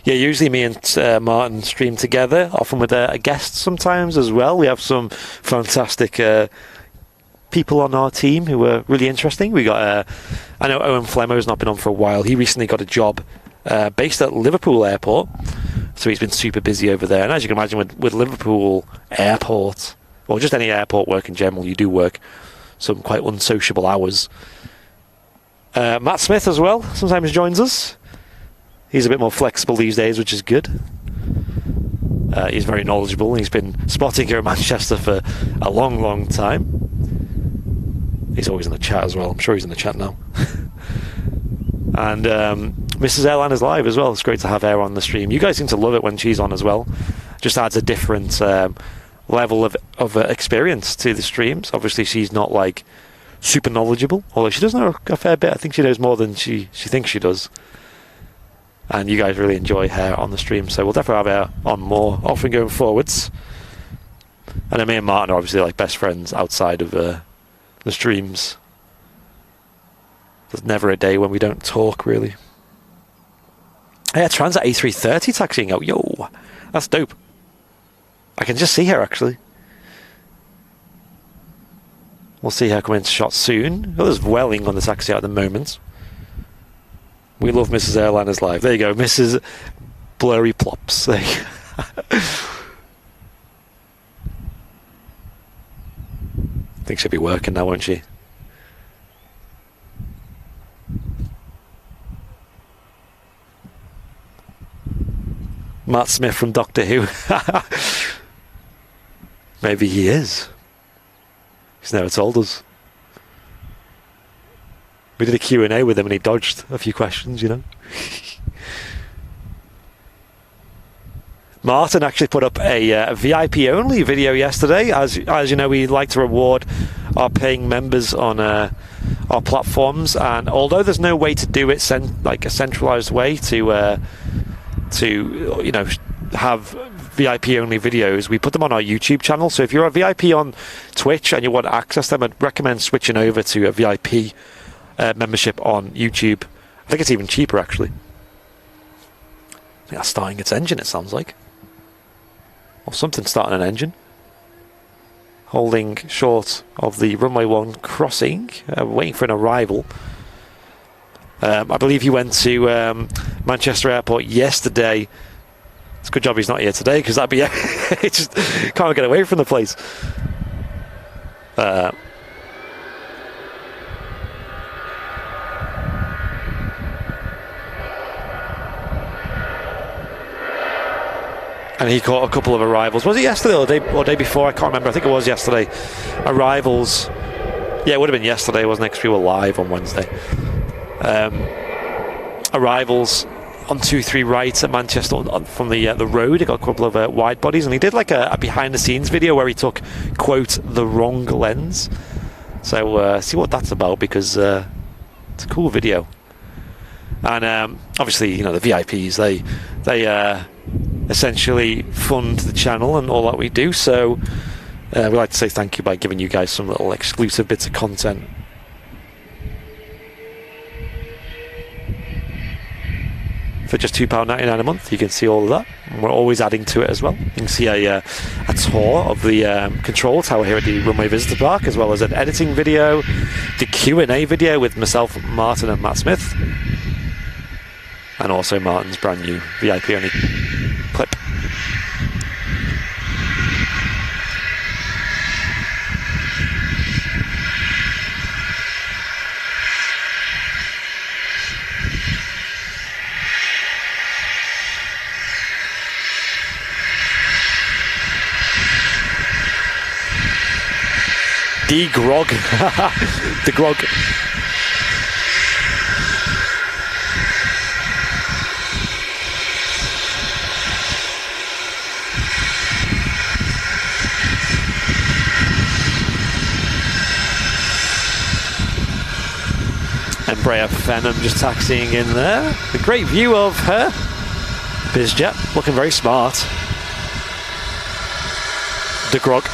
Yeah, usually me and Martin stream together, often with a guest sometimes as well. We have some fantastic people on our team who are really interesting. We got, I know Owen Flemmo's not been on for a while. He recently got a job based at Liverpool Airport, so he's been super busy over there. And as you can imagine, with Liverpool Airport, or just any airport work in general, you do work some quite unsociable hours. Matt Smith as well sometimes joins us. He's a bit more flexible these days, which is good. He's very knowledgeable. He's been spotting here in Manchester for a long, long time. He's always in the chat as well. I'm sure he's in the chat now. And Mrs. Airline is live as well. It's great to have her on the stream. You guys seem to love it when she's on as well. Just adds a different level of experience to the streams. Obviously, she's not like super knowledgeable, although she does know a fair bit. I think she knows more than she thinks she does. And you guys really enjoy her on the stream, so we'll definitely have her on more often going forwards. And then me and Martin are obviously like best friends outside of the streams. There's never a day when we don't talk, really. Yeah, Transat A330 taxiing out. Yo, that's dope. I can just see her, actually. We'll see her come into shot soon. Oh, there's Welling on the taxi out at the moment. We love Mrs. Airliners live. There you go, Mrs. Blurry Plops. There you go. I think she'll be working now, won't she? Matt Smith from Doctor Who. Maybe he is. He's never told us. We did a Q&A with him and he dodged a few questions, you know. Martin actually put up a VIP-only video yesterday. As you know, we like to reward our paying members on our platforms. And although there's no way to do it like a centralised way to you know, have VIP-only videos, we put them on our YouTube channel. So if you're a VIP on Twitch and you want to access them, I'd recommend switching over to a VIP membership on YouTube. I think it's even cheaper, actually. I think that's starting its engine, it sounds like. Or something starting an engine. Holding short of the runway 1 crossing, waiting for an arrival. I believe he went to Manchester Airport yesterday. It's a good job he's not here today, because that'd be it just can't get away from the place. And he caught a couple of arrivals. Was it yesterday or day before? I can't remember. I think it was yesterday. Arrivals. Yeah, it would have been yesterday, wasn't it? Because we were live on Wednesday. Arrivals on 23 right at Manchester from the road. He got a couple of wide bodies, and he did like a behind-the-scenes video where he took, quote, the wrong lens. So see what that's about, because it's a cool video. And obviously, you know, the VIPs, they essentially fund the channel and all that we do, so we'd like to say thank you by giving you guys some little exclusive bits of content. For just £2.99 a month, you can see all of that, and we're always adding to it as well. You can see a tour of the control tower here at the Runway Visitor Park, as well as an editing video, the Q&A video with myself, Martin and Matt Smith, and also Martin's brand new VIP only clip. D-Grog. The Grog. Embraer Phenom just taxiing in there. A great view of her. BizJet, looking very smart. De Grog.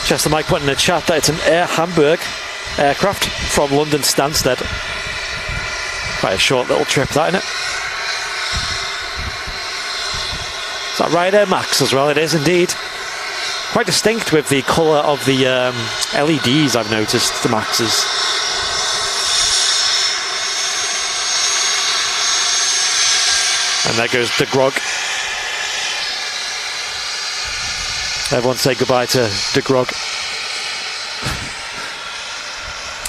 Chester Mike put in the chat that it's an Air Hamburg aircraft from London Stansted. Quite a short little trip, that, isn't it? Is that right there, Max, as well? It is indeed. Quite distinct with the colour of the LEDs, I've noticed, the Maxes. And there goes De Grog. Everyone say goodbye to De Grog.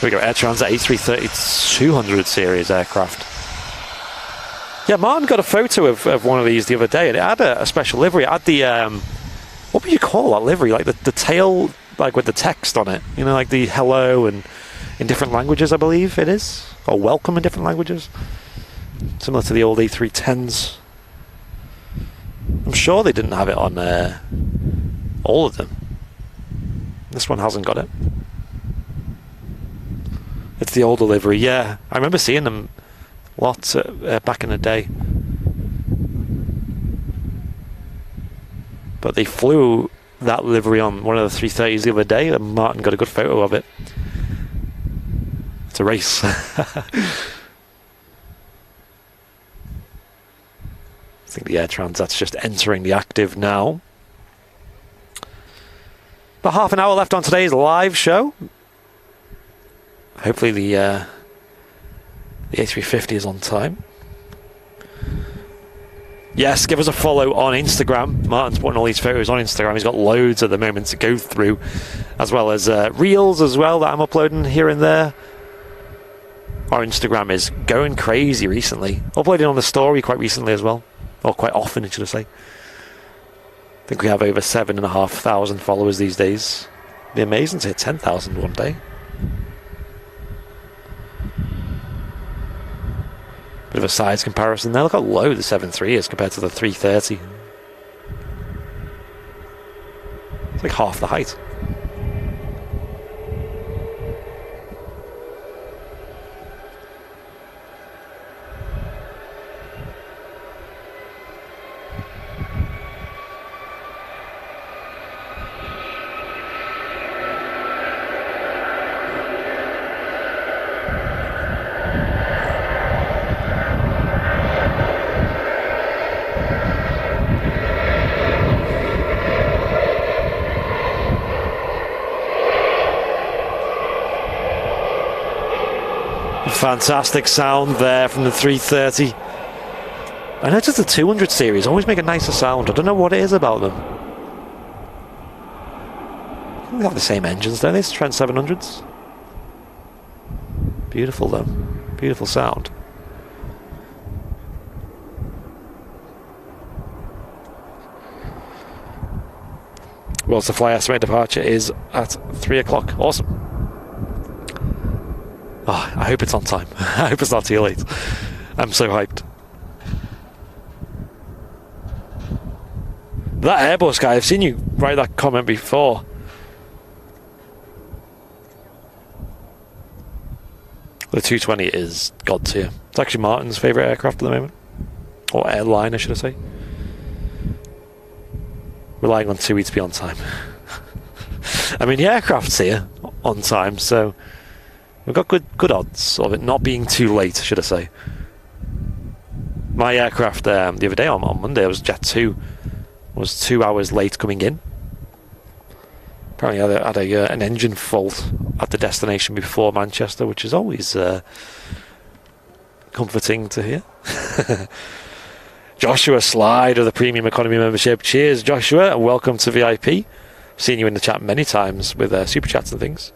Here we go, Air Transat A330 200 series aircraft. Yeah, Martin got a photo of one of these the other day, and it had a special livery. It had the, what would you call that livery? Like the tail, like with the text on it. You know, like the hello and in different languages, I believe it is. Or welcome in different languages. Similar to the old A310s. I'm sure they didn't have it on all of them. This one hasn't got it. It's the older livery, yeah. I remember seeing them lots back in the day. But they flew that livery on one of the 330s the other day, and Martin got a good photo of it. It's a race. I think the Air Transat's just entering the active now. About half an hour left on today's live show. Hopefully the A350 is on time. Yes, give us a follow on Instagram. Martin's putting all these photos on Instagram. He's got loads at the moment to go through, as well as reels as well that I'm uploading here and there. Our Instagram is going crazy recently. Uploading on the story quite recently as well. Or quite often, should I say. I think we have over 7,500 followers these days. It'd be amazing to hit 10,000 one day. Bit of a size comparison there. Look how low the 7.3 is compared to the 330. It's like half the height. Fantastic sound there from the 330. I noticed the 200 series always make a nicer sound. I don't know what it is about them. I think they have the same engines, don't they? It's Trent 700s. Beautiful though. Beautiful sound. World2Fly estimated departure is at 3 o'clock. Awesome. Oh, I hope it's on time. I hope it's not too late. I'm so hyped. That Airbus guy, I've seen you write that comment before. The 220 is god tier. It's actually Martin's favourite aircraft at the moment. Or airline, I should say. Relying on TUI to be on time. I mean, the aircraft's here on time, so we've got good odds of it not being too late, should I say. My aircraft the other day on Monday, I was Jet 2, was 2 hours late coming in. Apparently I had an engine fault at the destination before Manchester, which is always comforting to hear. Joshua Slide of the Premium Economy membership. Cheers, Joshua, and welcome to VIP. I've seen you in the chat many times with super chats and things.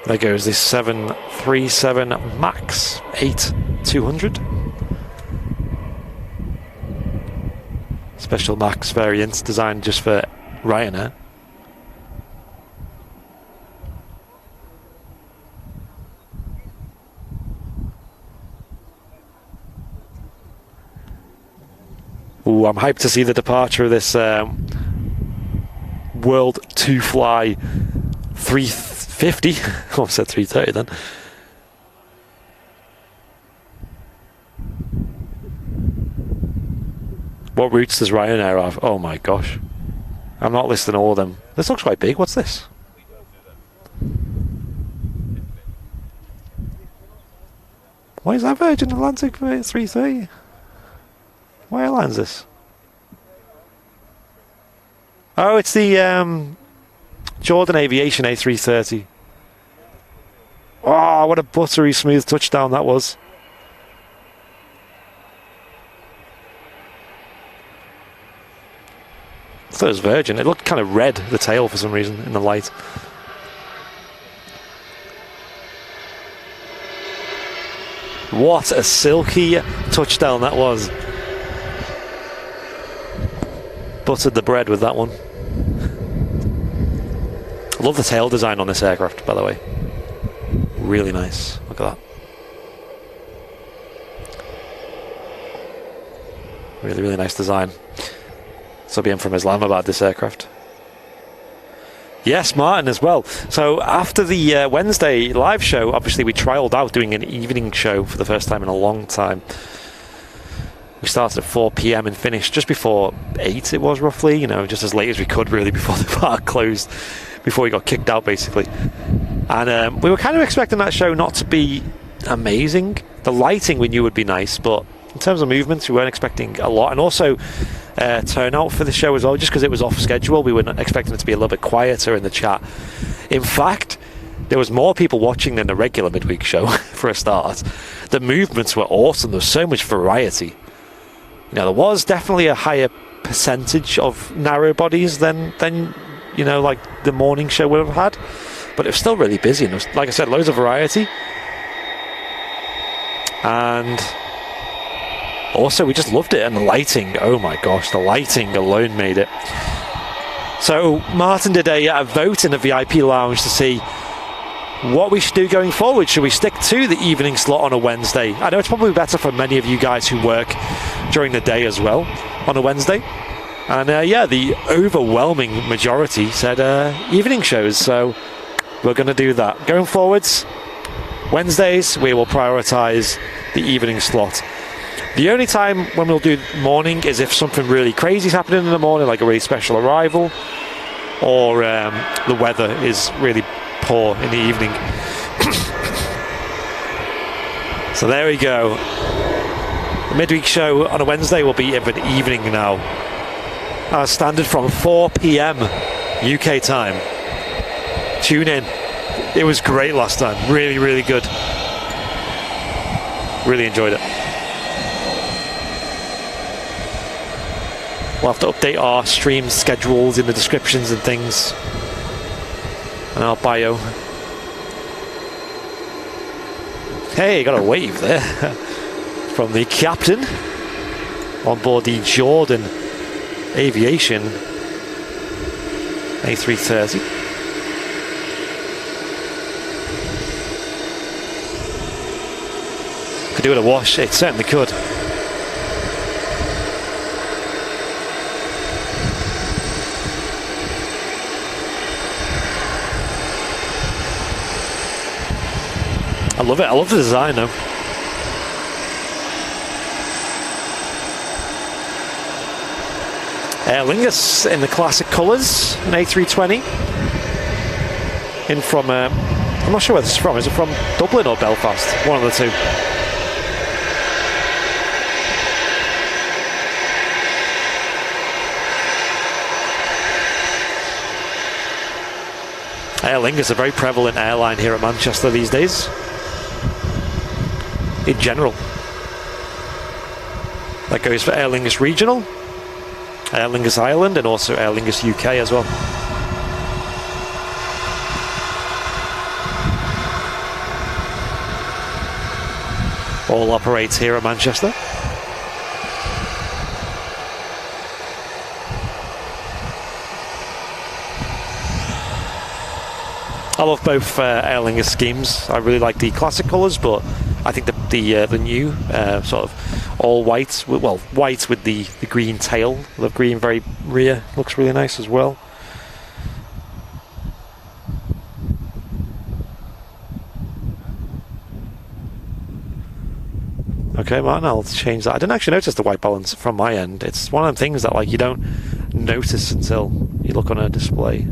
There goes the 737 MAX 8-200. Special MAX variant designed just for Ryanair. Ooh, I'm hyped to see the departure of this World2Fly 350. I almost said 330 then. What routes does Ryanair have? Oh my gosh. I'm not listing all of them. This looks quite big. What's this? Why is that Virgin Atlantic for 330? What airline is this? Oh, it's the Jordan Aviation A330. Oh, what a buttery smooth touchdown that was. I thought it was Virgin. It looked kind of red, the tail, for some reason, in the light. What a silky touchdown that was. Buttered the bread with that one. I love the tail design on this aircraft, by the way. Really nice. Look at that. Really, really nice design. Subian from Islamabad, this aircraft. Yes, Martin as well. So after the Wednesday live show, obviously we trialled out doing an evening show for the first time in a long time. We started at 4 PM and finished just before 8 it was, roughly, you know, just as late as we could really before the park closed, before we got kicked out basically. And we were kind of expecting that show not to be amazing. The lighting we knew would be nice, but in terms of movements we weren't expecting a lot. And also turnout for the show as well, just because it was off schedule. We were expecting it to be a little bit quieter in the chat. In fact, there was more people watching than the regular midweek show for a start. The movements were awesome. There was so much variety. You know, there was definitely a higher percentage of narrow bodies than you know, like the morning show would have had, but it was still really busy, and there was, like I said, loads of variety. And also we just loved it, and the lighting, oh my gosh, the lighting alone made it. So Martin did a vote in the VIP lounge to see what we should do going forward. Should we stick to the evening slot on a Wednesday? I know it's probably better for many of you guys who work during the day as well on a Wednesday. And yeah, the overwhelming majority said evening shows, so we're going to do that. Going forwards, Wednesdays, we will prioritise the evening slot. The only time when we'll do morning is if something really crazy is happening in the morning, like a really special arrival, or the weather is really poor in the evening. So there we go. The midweek show on a Wednesday will be of an evening now. Standard from 4 PM UK time. Tune in. It was great last time. Really, really good. Really enjoyed it. We'll have to update our stream schedules in the descriptions and things, and our bio. Hey, got a wave there from the captain on board the Jordan Aviation A330. Could do it a wash, it certainly could. I love it. I love the design though. Aer Lingus in the classic colours, an A320. In from, I'm not sure where this is from. Is it from Dublin or Belfast? One of the two. Aer Lingus, a very prevalent airline here at Manchester these days. In general. That goes for Aer Lingus Regional, Aer Lingus Ireland, and also Aer Lingus UK as well. all operates here at Manchester. I love both Aer Lingus schemes. I really like the classic colours, but I think the new sort of all white, well, white with the green tail, the green very rear, looks really nice as well. Okay, Martin, I'll change that. I didn't actually notice the white balance from my end. It's one of them things that like you don't notice until you look on a display.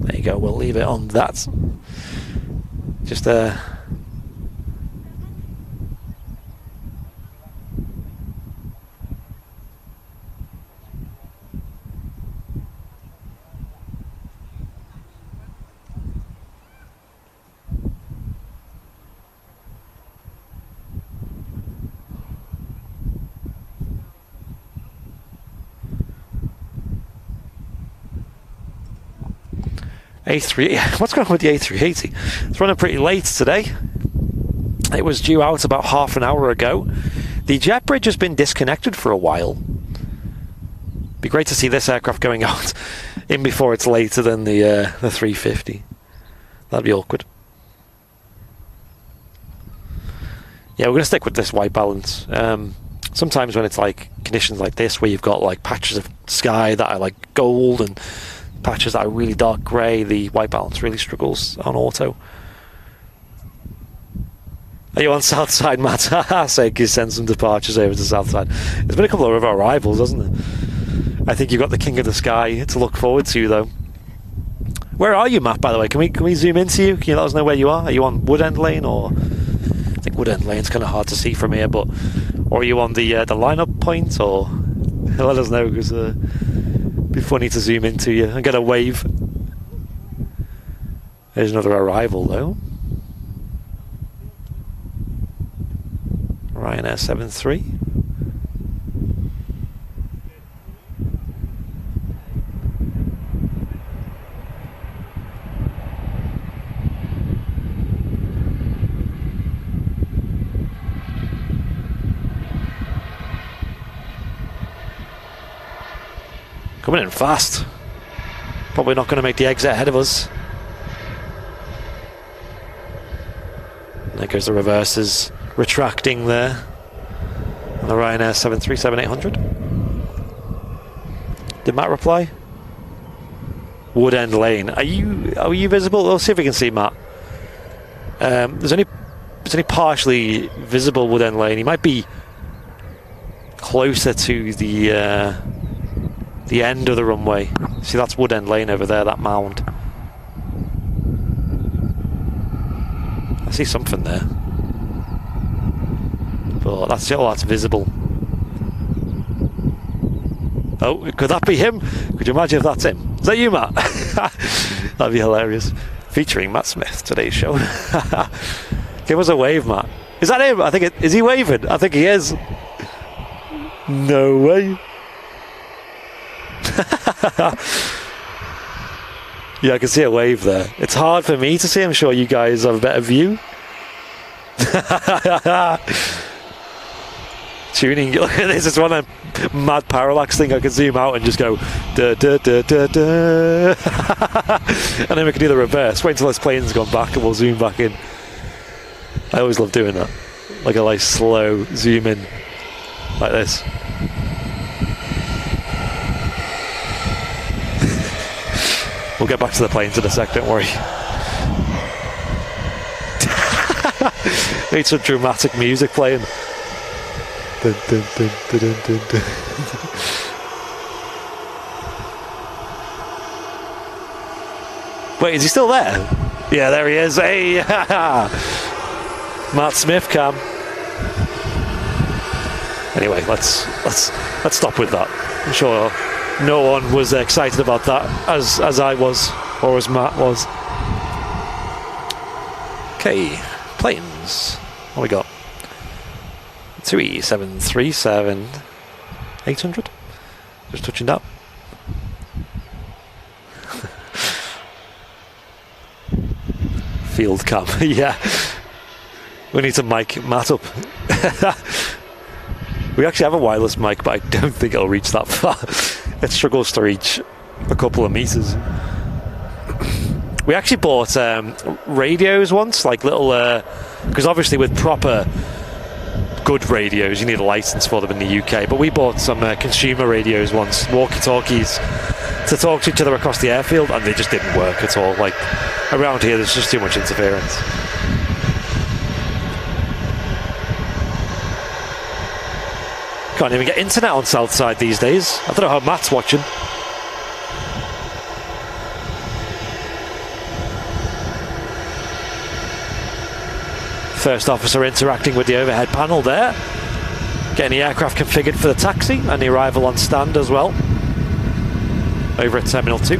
There you go, we'll leave it on that. Just A3, what's going on with the A380? It's running pretty late today. It was due out about half an hour ago. The jet bridge has been disconnected for a while. Be great to see this aircraft going out in before it's later than the 350. That'd be awkward. Yeah, we're going to stick with this white balance. Sometimes when it's like conditions like this, where you've got like patches of sky that are like gold and patches that are really dark grey, the white balance really struggles on auto. Are you on south side, Matt? Say, you send some departures over to south side. There's been a couple of arrivals, hasn't there? I think you've got the king of the sky to look forward to, though. Where are you, Matt, by the way? Can we zoom into you? Can you let us know where you are? Are you on Woodend Lane, or I think Woodend Lane's kind of hard to see from here, but or are you on the lineup point, or let us know, because be funny to zoom into you and get a wave. There's another arrival though. Ryanair 73. Coming in fast. Probably not going to make the exit ahead of us. There goes the reverses retracting there. And the Ryanair 737-800. Did Matt reply? Woodend Lane. Are you visible? We'll see if we can see Matt. There's only partially visible Woodend Lane. He might be closer to the end of the runway. See, that's Woodend Lane over there, that mound. I see something there. But that's all that's visible. Oh, could that be him? Could you imagine if that's him? Is that you, Matt? That'd be hilarious. Featuring Matt Smith, today's show. Give us a wave, Matt. Is that him? I think is he waving? I think he is. No way. Yeah, I can see a wave there. It's hard for me to see. I'm sure you guys have a better view. Tuning, look at this. It's one of them mad parallax thing. I can zoom out and just go da da da da da, and then we can do the reverse. Wait until this plane's gone back and we'll zoom back in. I always love doing that, like a nice slow zoom in, like this. We'll get back to the planes in a sec, don't worry. Need some dramatic music playing. Dun, dun, dun, dun, dun, dun, dun. Wait, is he still there? Yeah, there he is. Hey, Matt Smith cam. Anyway, let's stop with that. I'm sure no one was excited about that as I was, or as Matt was. Okay, planes. What we got? 737-800. Just touching that. airfield cam. Yeah. We need to mic Matt up. We actually have a wireless mic, but I don't think it'll reach that far. It struggles to reach a couple of meters. We actually bought radios once, like little... because obviously with proper good radios, you need a license for them in the UK. But we bought some consumer radios once, walkie-talkies, to talk to each other across the airfield, and they just didn't work at all. Like, around here, there's just too much interference. Can't even get internet on Southside these days. I don't know how Matt's watching. First officer interacting with the overhead panel there. Getting the aircraft configured for the taxi and the arrival on stand as well. Over at Terminal 2.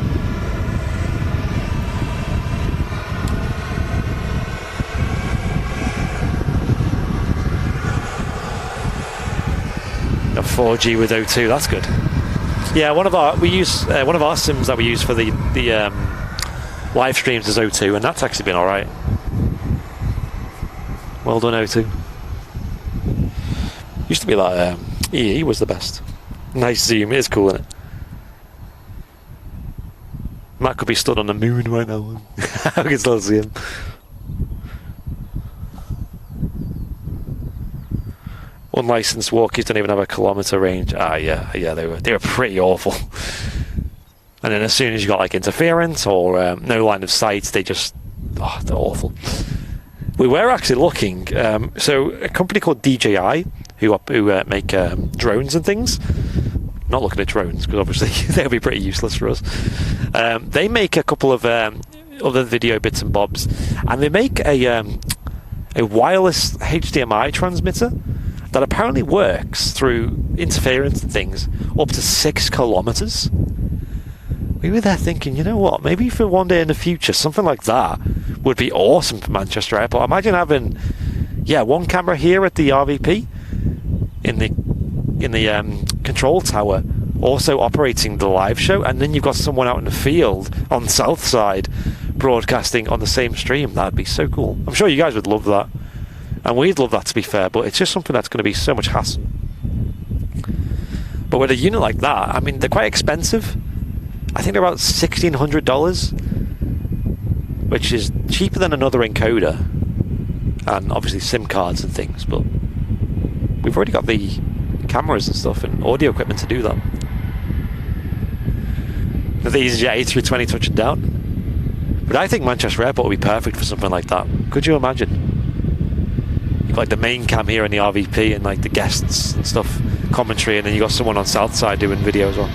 A 4G with O2, that's good. Yeah, one of our sims that we use for the live streams is O2, and that's actually been all right. Well done, O2. Used to be like EE was the best. Nice zoom, it is cool, isn't it? Matt could be stood on the moon right now. I can still see him. Unlicensed walkies don't even have a kilometre range. Yeah, they were pretty awful. And then as soon as you got like interference or no line of sight, they're awful. We were actually looking. So a company called DJI, who make drones and things. Not looking at drones because obviously they'll be pretty useless for us. They make a couple of other video bits and bobs, and they make a wireless HDMI transmitter that apparently works through interference and things up to 6 kilometers. We were there thinking, you know what, maybe for one day in the future, something like that would be awesome for Manchester Airport. Imagine having, one camera here at the RVP in the control tower, also operating the live show, and then you've got someone out in the field on Southside broadcasting on the same stream. That'd be so cool. I'm sure you guys would love that. And we'd love that, to be fair, but it's just something that's going to be so much hassle. But with a unit like that, I mean, they're quite expensive. I think they're about $1,600, which is cheaper than another encoder, and obviously SIM cards and things, but we've already got the cameras and stuff and audio equipment to do that. The EasyJet A320 touching down. But I think Manchester Airport would be perfect for something like that. Could you imagine? Like the main cam here in the RVP and like the guests and stuff, commentary, and then you got someone on Southside doing video as well.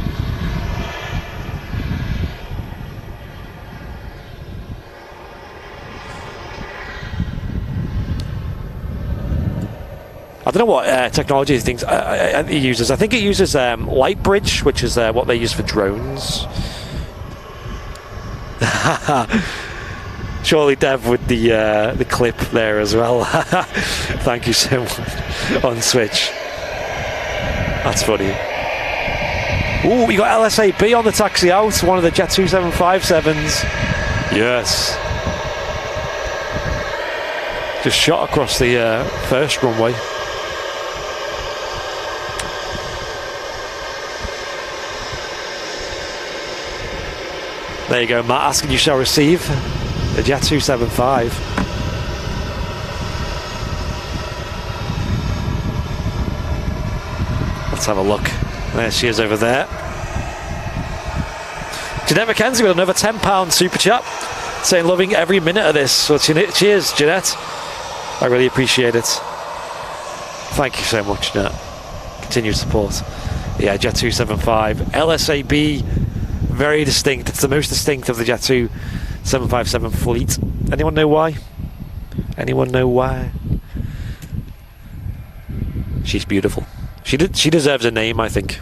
I don't know what technology things it uses. I think it uses Lightbridge, which is what they use for drones. Surely Dev with the clip there as well. Thank you so much on Switch. That's funny. Ooh, we got LSAB on the taxi out. One of the Jet 2757s. Yes. Just shot across the first runway. There you go, Matt, asking you shall receive the Jet 275. Let's have a look. There she is over there. Jeanette McKenzie with another £10 super chat, saying loving every minute of this. So cheers, Jeanette. I really appreciate it. Thank you so much, Jeanette. Continued support. Yeah, Jet 275, LSAB. Very distinct. It's the most distinct of the Jet 2757 fleet. Anyone know why? Anyone know why? She's beautiful. She deserves a name, I think.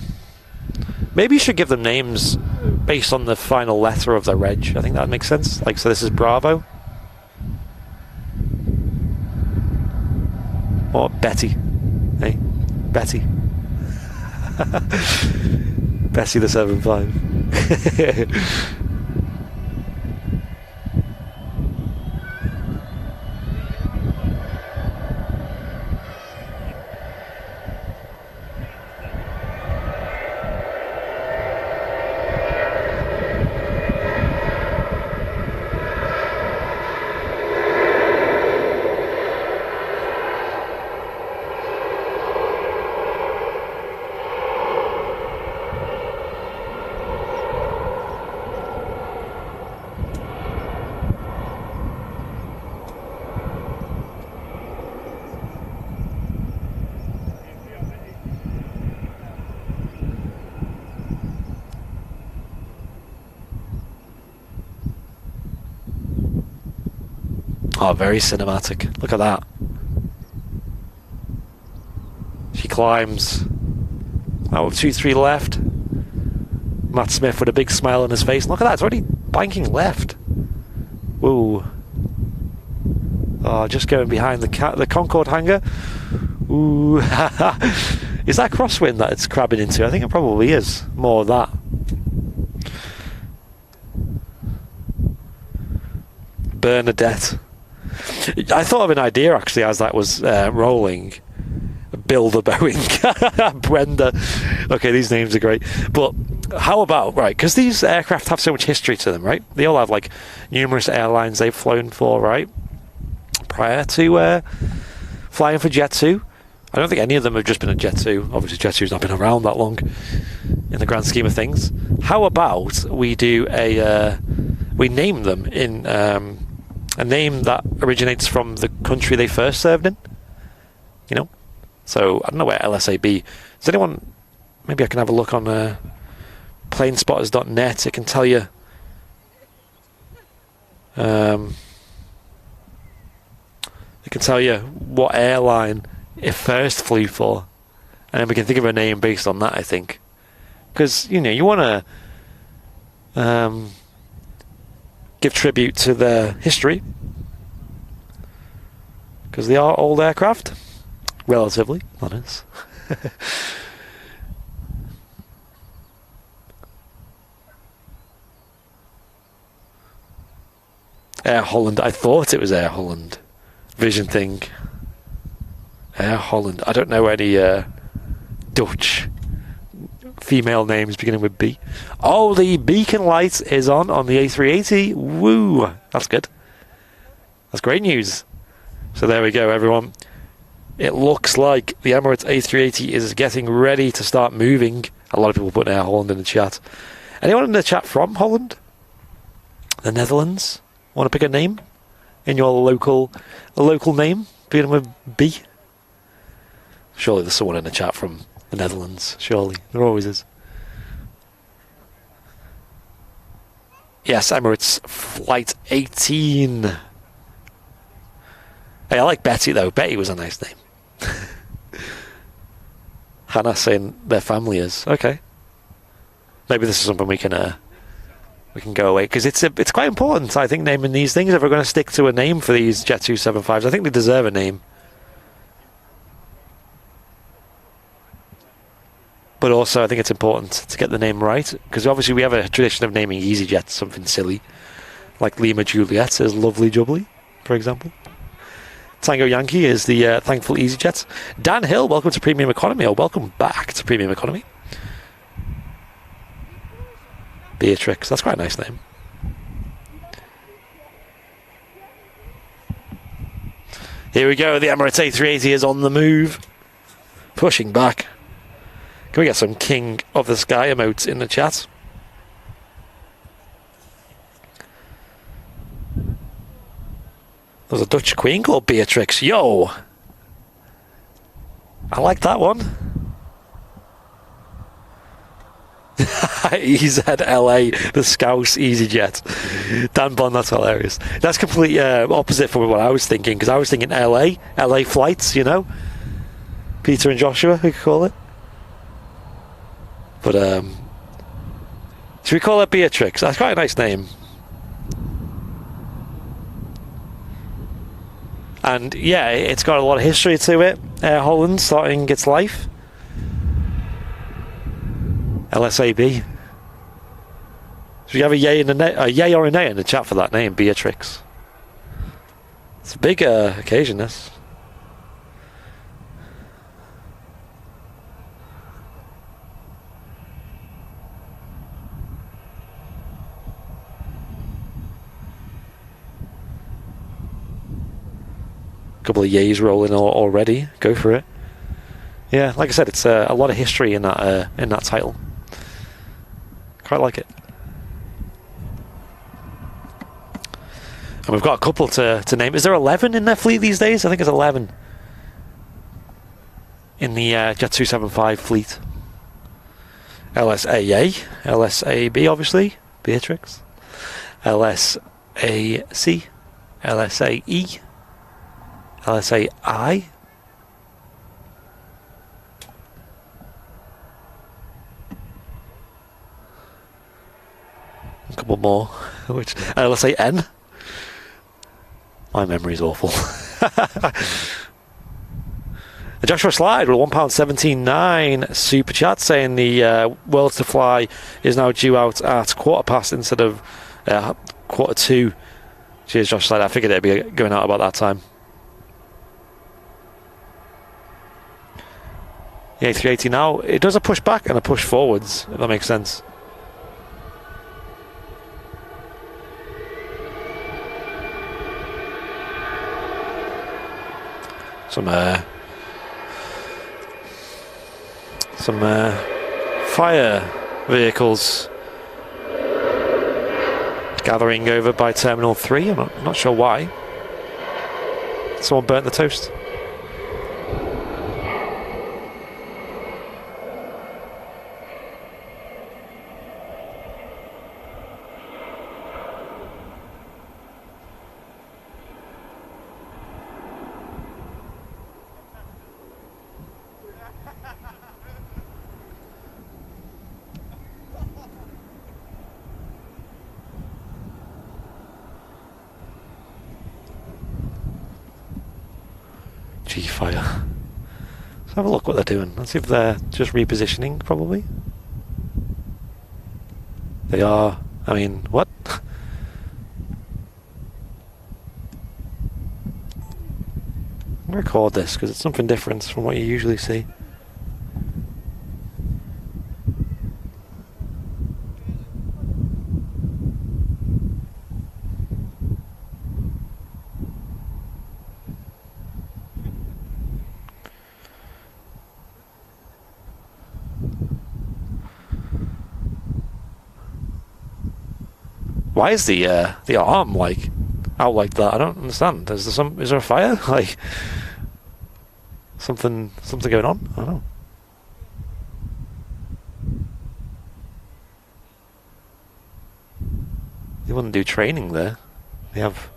Maybe you should give them names based on the final letter of the reg. I think that makes sense. Like, so this is Bravo. Or Betty. Hey, Betty. Bessie the 75. Oh, very cinematic. Look at that. She climbs. Oh, 2-3 left. Matt Smith with a big smile on his face. Look at that, it's already banking left. Ooh. Oh, just going behind the Concorde hangar. Ooh. Is that crosswind that it's crabbing into? I think it probably is. More of that. Bernadette. I thought of an idea actually as that was rolling. Build a Boeing. Brenda. Okay, these names are great. But how about, right, because these aircraft have so much history to them, right? They all have like numerous airlines they've flown for, right? Prior to flying for Jet 2. I don't think any of them have just been a Jet 2. Obviously Jet 2's not been around that long in the grand scheme of things. How about we do we name them in a name that originates from the country they first served in? You know? So, I don't know where LSAB... Does anyone... Maybe I can have a look on planespotters.net. It can tell you... it can tell you what airline it first flew for. And then we can think of a name based on that, I think. Because, you know, you want to give tribute to their history. Because they are old aircraft. Relatively, that is. Air Holland. I thought it was Air Holland. Vision thing. Air Holland. I don't know any Dutch female names beginning with B. Oh, the beacon light is on the A380. Woo! That's good. That's great news. So there we go, everyone. It looks like the Emirates A380 is getting ready to start moving. A lot of people putting Air Holland in the chat. Anyone in the chat from Holland? The Netherlands? Want to pick a name? In your local name? Beginning with B? Surely there's someone in the chat from the Netherlands. Surely. There always is. Yes, Emirates Flight 18. Hey, I like Betty though. Betty was a nice name. Hannah saying their family is okay. Maybe this is something we can go away, because it's quite important, I think, naming these things. If we're going to stick to a name for these Jet 275s, I think they deserve a name. But also, I think it's important to get the name right, because obviously we have a tradition of naming EasyJet something silly, like Lima Juliet is Lovely Jubbly, for example. Tango Yankee is the thankful EasyJet. Dan Hill, welcome to Premium Economy, or welcome back to Premium Economy. Beatrix, that's quite a nice name. Here we go, the Emirates A380 is on the move. Pushing back. Can we get some King of the Sky emotes in the chat? There's a Dutch queen called Beatrix. Yo! I like that one. EZLA, the Scouse EasyJet. Dan Bond, that's hilarious. That's completely opposite from what I was thinking, because I was thinking LA flights, you know? Peter and Joshua, we could call it. But, should we call it Beatrix? That's quite a nice name. And yeah, it's got a lot of history to it. Air Holland starting its life. LSAB. Should we have a yay or a nay in the chat for that name, Beatrix? It's a big occasion, this. Couple of yays rolling already. Go for it. Yeah, like I said, it's a lot of history in that title. Quite like it. And we've got a couple to name. Is there 11 in their fleet these days? I think it's 11 in the Jet 275 fleet. LSAA, LSAB, obviously, Beatrix, LSAC, LSAE, LSAI. A couple more, which LSAN. My memory's awful. Joshua Slide with £1.79 super chat saying the World2Fly is now due out at 2:15 instead of 2:45. Cheers, Josh Slide. I figured it'd be going out about that time. The A380 now, it does a push back and a push forwards, if that makes sense. Some fire vehicles gathering over by Terminal 3. I'm not sure why. Someone burnt the toast. G-Fire. Let's have a look what they're doing. Let's see if they're just repositioning, probably. They are. I mean, what? I'm going to record this because it's something different from what you usually see. Why is the arm like out like that? I don't understand. Is there a fire? Like something going on? I don't know. They wouldn't do training there. They have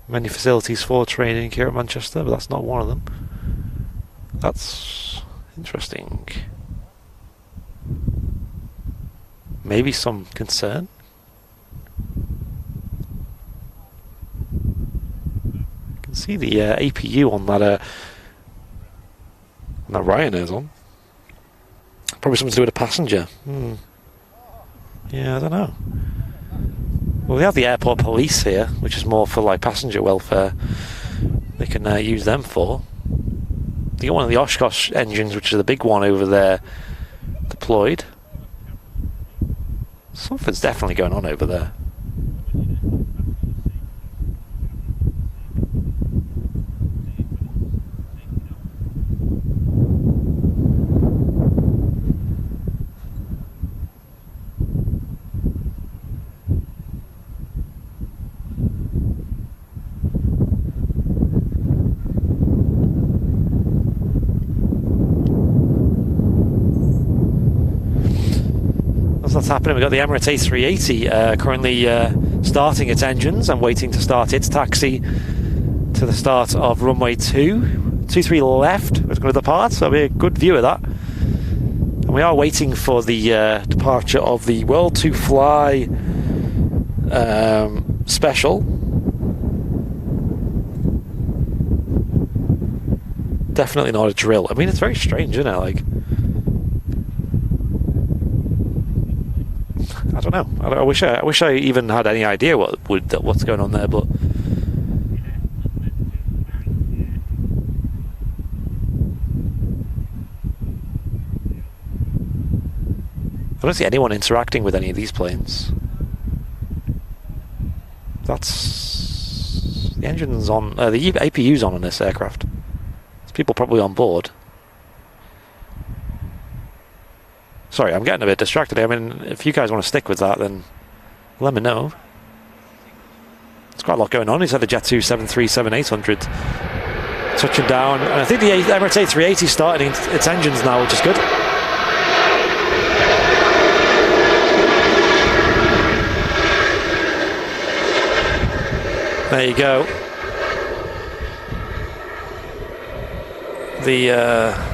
many facilities for training here at Manchester, but that's not one of them. That's interesting. Maybe some concern. See the APU on that Ryanair's on. Probably something to do with a passenger. Yeah, I don't know. Well, we have the airport police here, which is more for like passenger welfare. They can use them for. They got one of the Oshkosh engines, which is the big one over there, deployed. Something's definitely going on over there. That's happening. We've got the Emirates A380 currently starting its engines and waiting to start its taxi to the start of runway 23 left. It's going to depart, so there'll be a good view of that. And we are waiting for the departure of the World2Fly special. Definitely not a drill. I mean, it's very strange, isn't it? Like, I don't know. I wish I even had any idea what's going on there, but I don't see anyone interacting with any of these planes. That's the engine's on, the APU's on this aircraft. There's people probably on board. Sorry, I'm getting a bit distracted. I mean, if you guys want to stick with that, then let me know. There's quite a lot going on. He's had the Jet 2 737-800 touching down. And I think the Emirates A380 is starting its engines now, which is good. There you go. The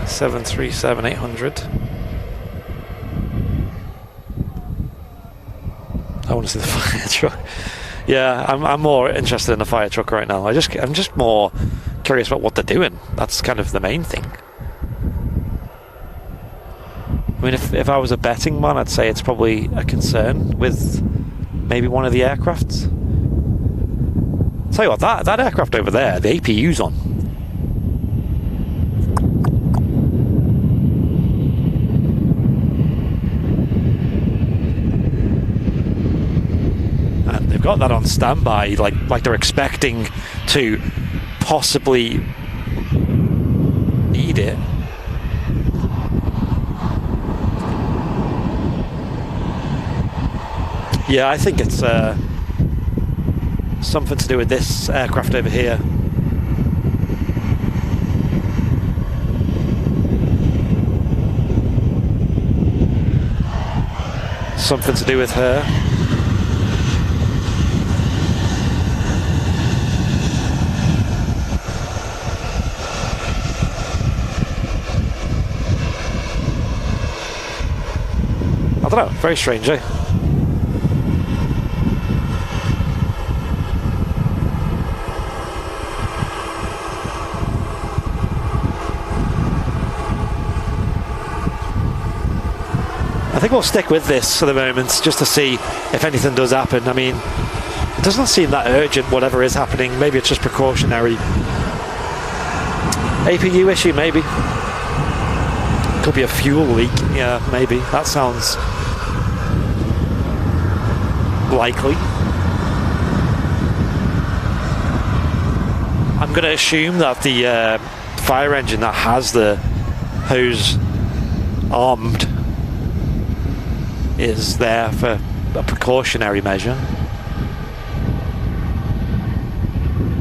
737-800. I want to see the fire truck. Yeah, I'm more interested in the fire truck right now. I'm just more curious about what they're doing. That's kind of the main thing. I mean, if I was a betting man, I'd say it's probably a concern with maybe one of the aircrafts. Tell you what, that aircraft over there, the APU's on. And they've got that on standby, like they're expecting to possibly need it. Yeah, I think it's something to do with this aircraft over here. Something to do with her. I don't know, very strange, eh? I think we'll stick with this for the moment, just to see if anything does happen. I mean, it doesn't seem that urgent, whatever is happening. Maybe it's just precautionary. APU issue, maybe. Could be a fuel leak. Yeah, maybe. That sounds likely. I'm going to assume that the fire engine that has the hose armed is there for a precautionary measure.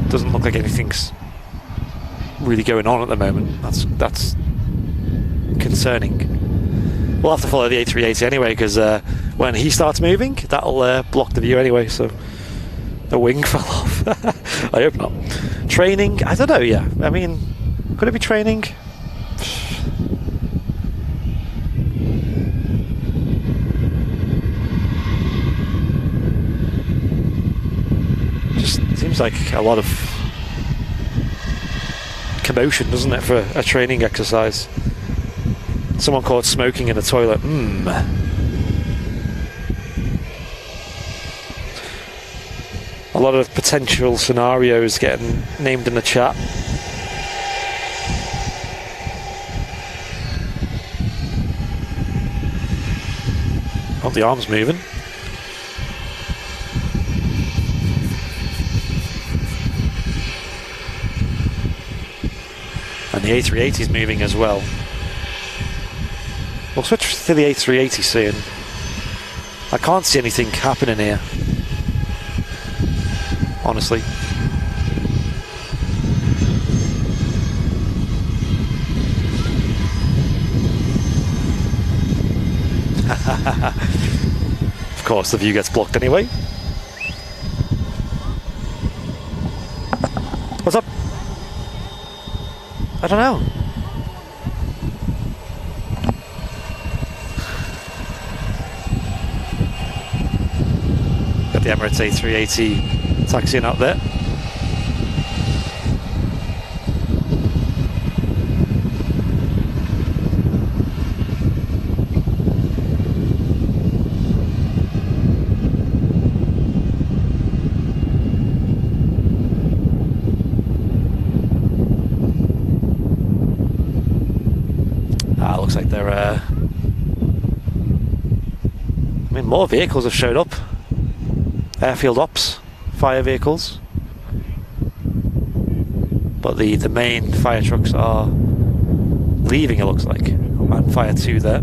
Doesn't look like anything's really going on at the moment. That's concerning. We'll have to follow the A380 anyway, because when he starts moving, that'll block the view anyway. So the wing fell off. I hope not. Training? I don't know. Yeah, I mean, could it be training? Seems like a lot of commotion, doesn't it, for a training exercise? Someone caught smoking in the toilet. A lot of potential scenarios getting named in the chat. Oh, the arm's moving. And the A380 is moving as well. We'll switch to the A380 soon. I can't see anything happening here, honestly. Of course, the view gets blocked anyway. What's up? I don't know. Got the Emirates A380 taxiing out there. Looks like they're I mean, more vehicles have showed up. Airfield ops, fire vehicles. But the main fire trucks are leaving, it looks like. And fire 2 there.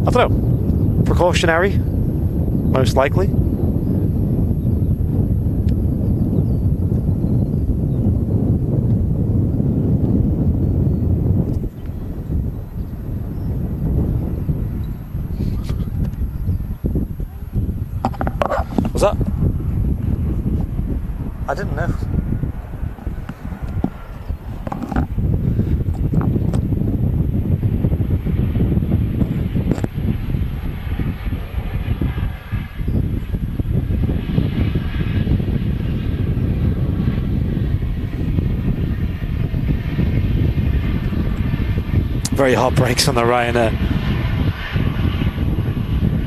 I don't know. Precautionary, most likely. didn't know. Very hot brakes on the Ryanair.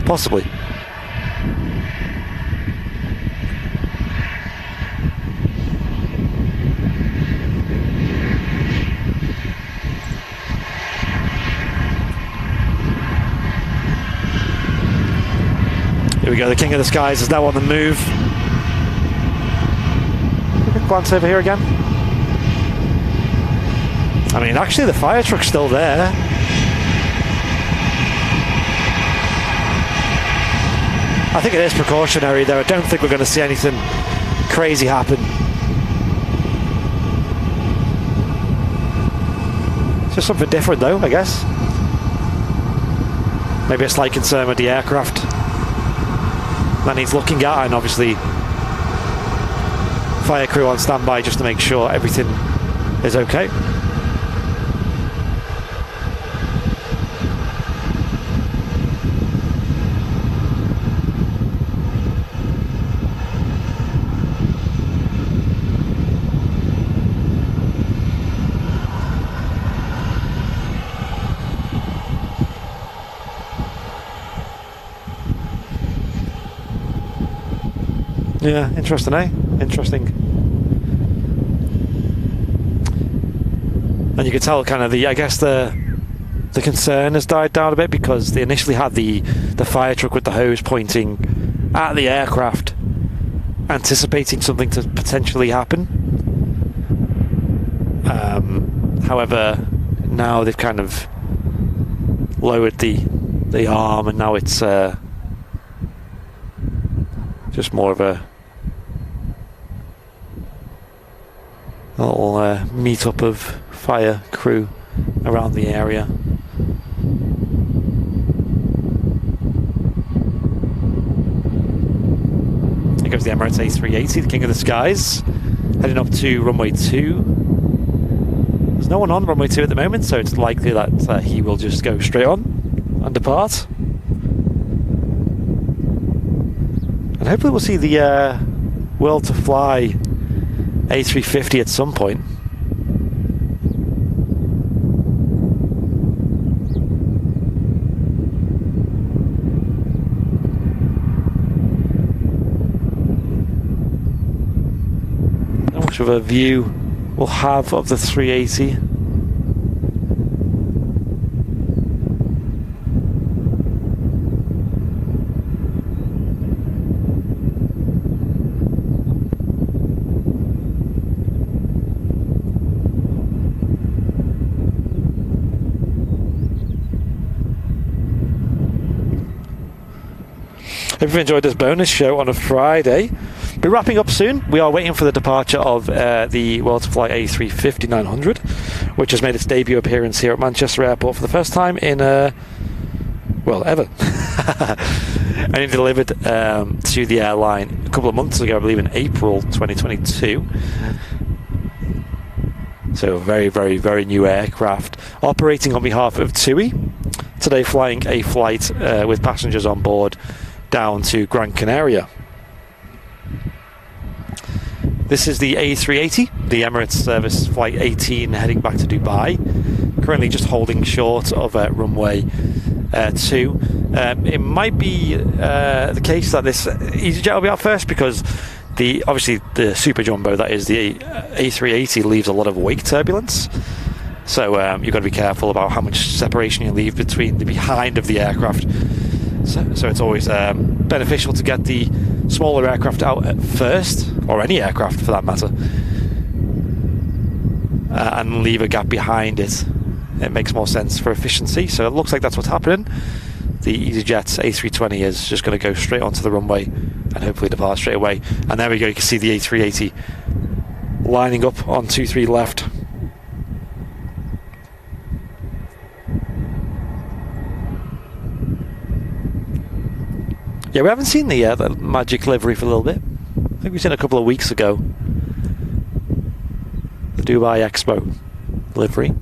Possibly. Here we go, the King of the Skies is now on the move. Glance over here again. I mean, actually the fire truck's still there. I think it is precautionary though. I don't think we're going to see anything crazy happen. It's just something different though, I guess. Maybe a slight concern with the aircraft that needs looking at, and obviously fire crew on standby just to make sure everything is okay. Yeah, interesting, eh? Interesting. And you can tell kind of I guess the concern has died down a bit, because they initially had the fire truck with the hose pointing at the aircraft, anticipating something to potentially happen. However, now they've kind of lowered the arm, and now it's just more of a little meet-up of fire crew around the area. Here goes the Emirates A380, the King of the Skies, heading up to runway 2. There's no one on runway 2 at the moment, so it's likely that he will just go straight on and depart. And hopefully we'll see the World2Fly A350 at some point. How much of a view we'll have of the 380. If you've enjoyed this bonus show on a Friday, be wrapping up soon. We are waiting for the departure of the World2Fly A350-900, which has made its debut appearance here at Manchester Airport for the first time in, well, ever. And it delivered to the airline a couple of months ago, I believe in April 2022. So a very, very, very new aircraft, operating on behalf of TUI. Today flying a flight with passengers on board down to Gran Canaria. This is the A380, the Emirates service flight 18 heading back to Dubai. Currently just holding short of runway 2. It might be the case that this EasyJet will be out first, because obviously the Super Jumbo, that is the A380, leaves a lot of wake turbulence. So you've got to be careful about how much separation you leave between the behind of the aircraft. So it's always beneficial to get the smaller aircraft out at first, or any aircraft for that matter, and leave a gap behind it. It makes more sense for efficiency. So it looks like that's what's happening. The EasyJet A320 is just going to go straight onto the runway and hopefully depart straight away. And there we go, you can see the A380 lining up on 23 left. Yeah, we haven't seen the magic livery for a little bit. I think we've seen it a couple of weeks ago. the Dubai Expo livery.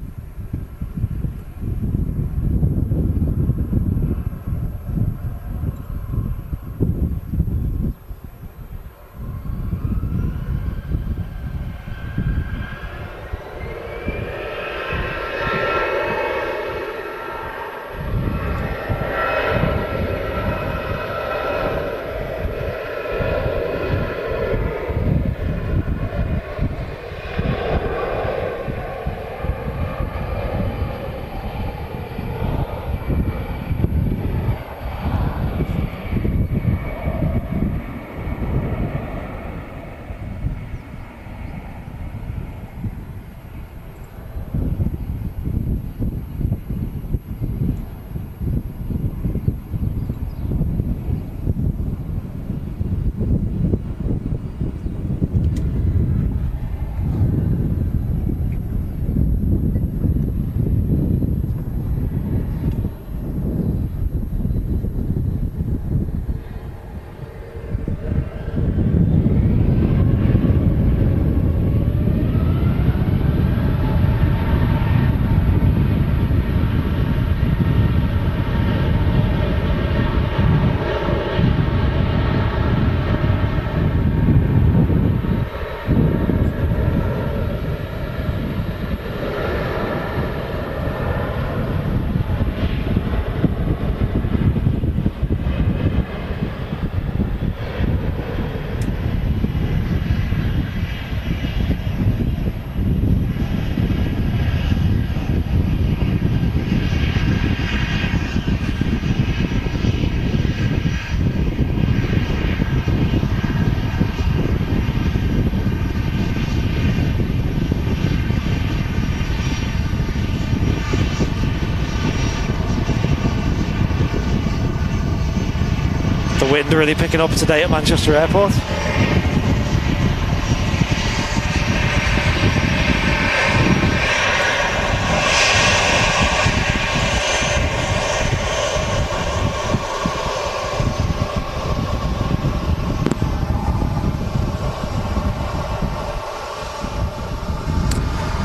The wind really picking up today at Manchester Airport.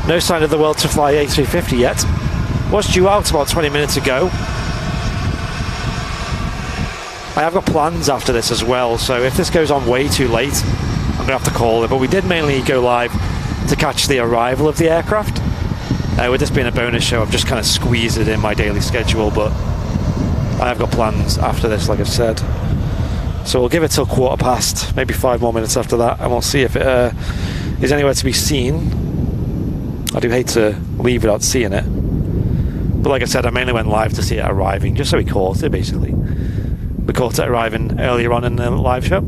No sign of the World2Fly A350 yet. Was due out about 20 minutes ago. I have got plans after this as well, so if this goes on way too late, I'm going to have to call it. But we did mainly go live to catch the arrival of the aircraft. With this being a bonus show, I've just kind of squeezed it in my daily schedule, but I have got plans after this, like I've said. So we'll give it till past, maybe 5 more minutes after that, and we'll see if it is anywhere to be seen. I do hate to leave without seeing it. But like I said, I mainly went live to see it arriving, just so we caught it, basically. We caught it arriving earlier on in the live show.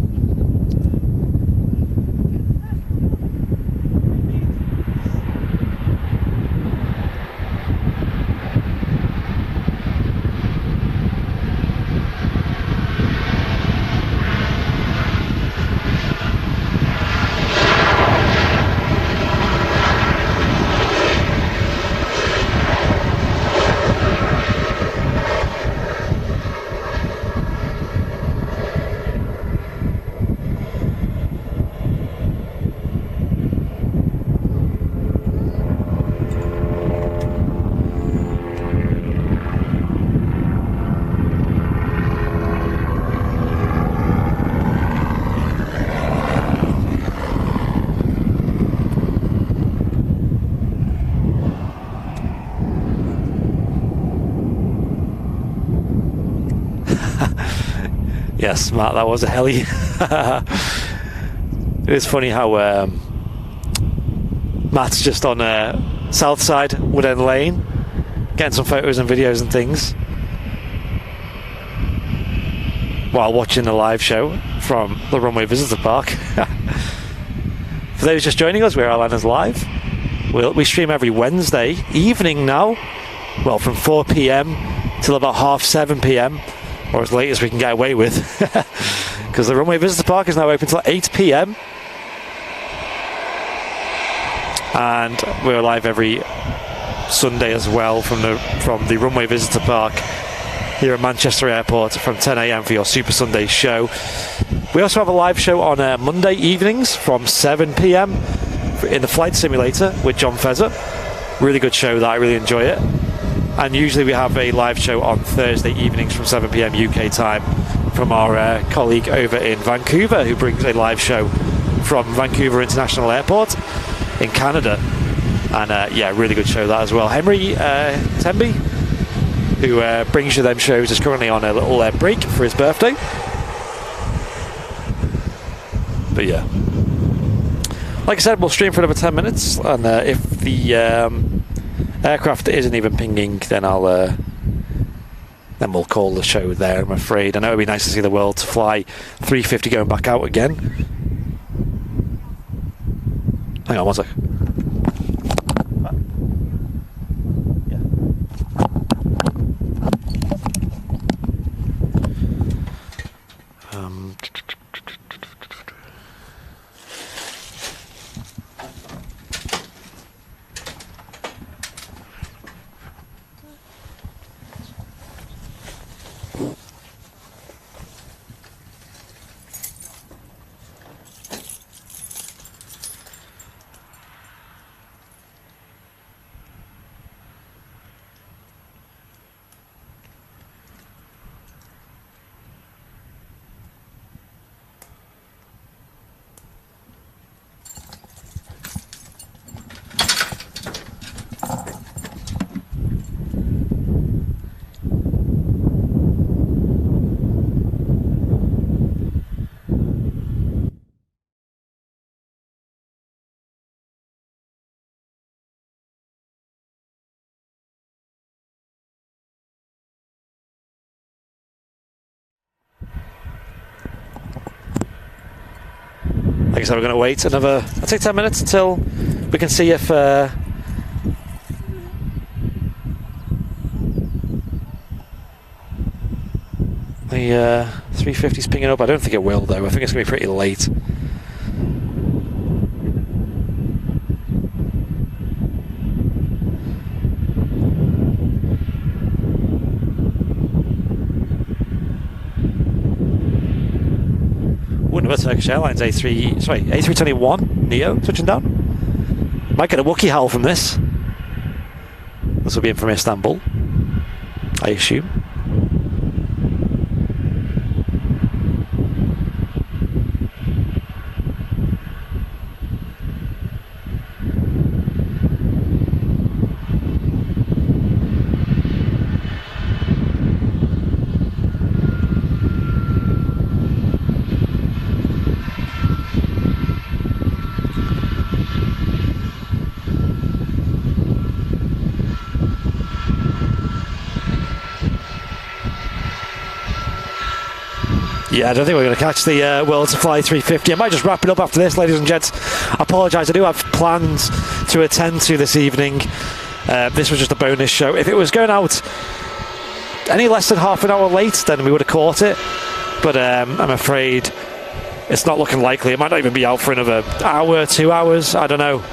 Yes, Matt, that was a heli. It was funny how Matt's just on south side Wood End Lane, getting some photos and videos and things, while watching the live show from the Runway Visitor Park. For those just joining us, we're Airliners Live. We stream every Wednesday evening now, well, from 4 PM till about 7:30 PM. Or as late as we can get away with, because the Runway Visitor Park is now open till 8 PM, and we're live every Sunday as well from the Runway Visitor Park here at Manchester Airport from 10 AM for your Super Sunday show. We also have a live show on Monday evenings from 7 PM in the flight simulator with John Fezzer. Really good show that, I really enjoy it. And usually we have a live show on Thursday evenings from 7 p.m. UK time from our colleague over in Vancouver, who brings a live show from Vancouver International Airport in Canada. And yeah, really good show that as well. Henry Temby, who brings you them shows, is currently on a little break for his birthday. But yeah, like I said, we'll stream for another 10 minutes, and if the aircraft isn't even pinging, then then we'll call the show there, I'm afraid. I know it'd be nice to see the World2Fly 350 going back out again. Hang on one sec. Like I said, we're going to wait another, I'd say 10 minutes until we can see if the 350's pinging up. I don't think it will though. I think it's going to be pretty late. Turkish Airlines A321 Neo touching down. Might get a Wookiee howl from this. This will be in from Istanbul, I assume. Yeah, I don't think we're going to catch the World2Fly 350. I might just wrap it up after this, ladies and gents. I apologise, I do have plans to attend to this evening. This was just a bonus show. If it was going out any less than half an hour late, then we would have caught it. But I'm afraid it's not looking likely. It might not even be out for another hour, 2 hours, I don't know.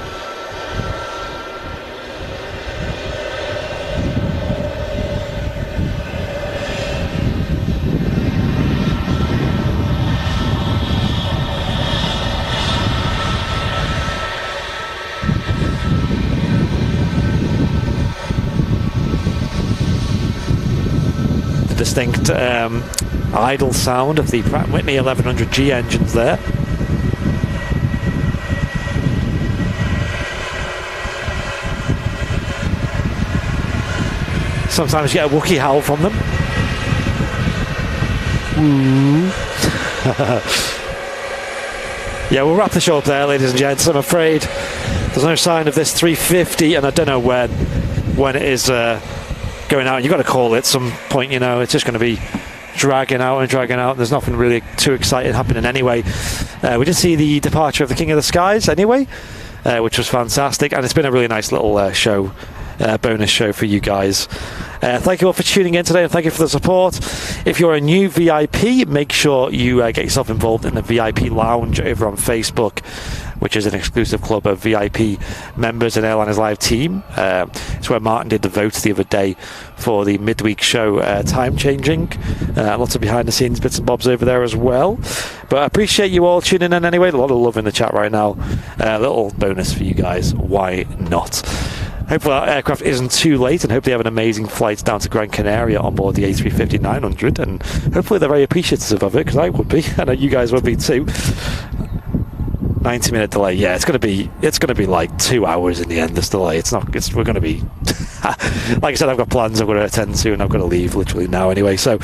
Distinct idle sound of the Pratt & Whitney 1100G engines there. Sometimes you get a Wookiee howl from them. Yeah, we'll wrap the show up there, ladies and gents. I'm afraid there's no sign of this 350, and I don't know when it is going out. You've got to call it at some point, you know. It's just going to be dragging out and dragging out. There's nothing really too exciting happening anyway. We did see the departure of the King of the Skies anyway, which was fantastic, and it's been a really nice little show, bonus show for you guys. Thank you all for tuning in today, and thank you for the support. If you're a new VIP, make sure you get yourself involved in the VIP lounge over on Facebook. which is an exclusive club of VIP members and Airliners Live team. It's where Martin did the votes the other day for the midweek show time changing. Lots of behind the scenes bits and bobs over there as well. But I appreciate you all tuning in anyway. A lot of love in the chat right now. A little bonus for you guys. Why not? Hopefully our aircraft isn't too late, and hopefully have an amazing flight down to Gran Canaria on board the A350-900, and hopefully they're very appreciative of it, because I would be. I know you guys would be too. 90-minute delay. Yeah, it's going to be like 2 hours in the end, this delay. We're going to be like I said, I've got plans I've got to attend to, and I've got to leave literally now anyway. So,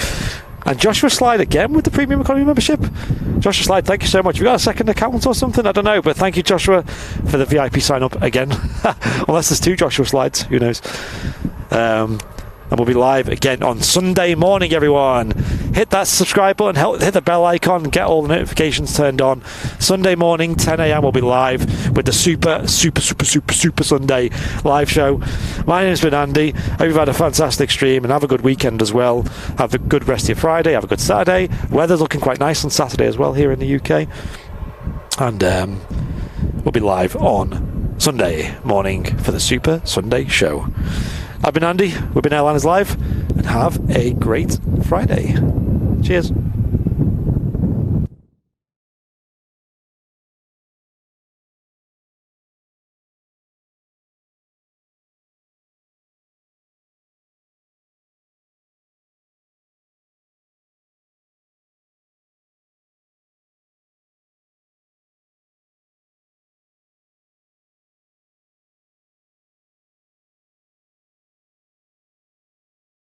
and Joshua Slide again with the premium economy membership. Joshua Slide, thank you so much. Have you got a second account or something? I don't know, but thank you, Joshua, for the VIP sign up again. Unless there's two Joshua Slides, who knows? And we'll be live again on Sunday morning, everyone. Hit that subscribe button, hit the bell icon, get all the notifications turned on. Sunday morning, 10 a.m. we'll be live with the super Sunday live show. My name's been Andy. Hope you've had a fantastic stream and have a good weekend as well. Have a good rest of your Friday, have a good Saturday. Weather's looking quite nice on Saturday as well here in the UK. And we'll be live on Sunday morning for the Super Sunday show. I've been Andy, we've been Airliners Live, and have a great Friday. Cheers.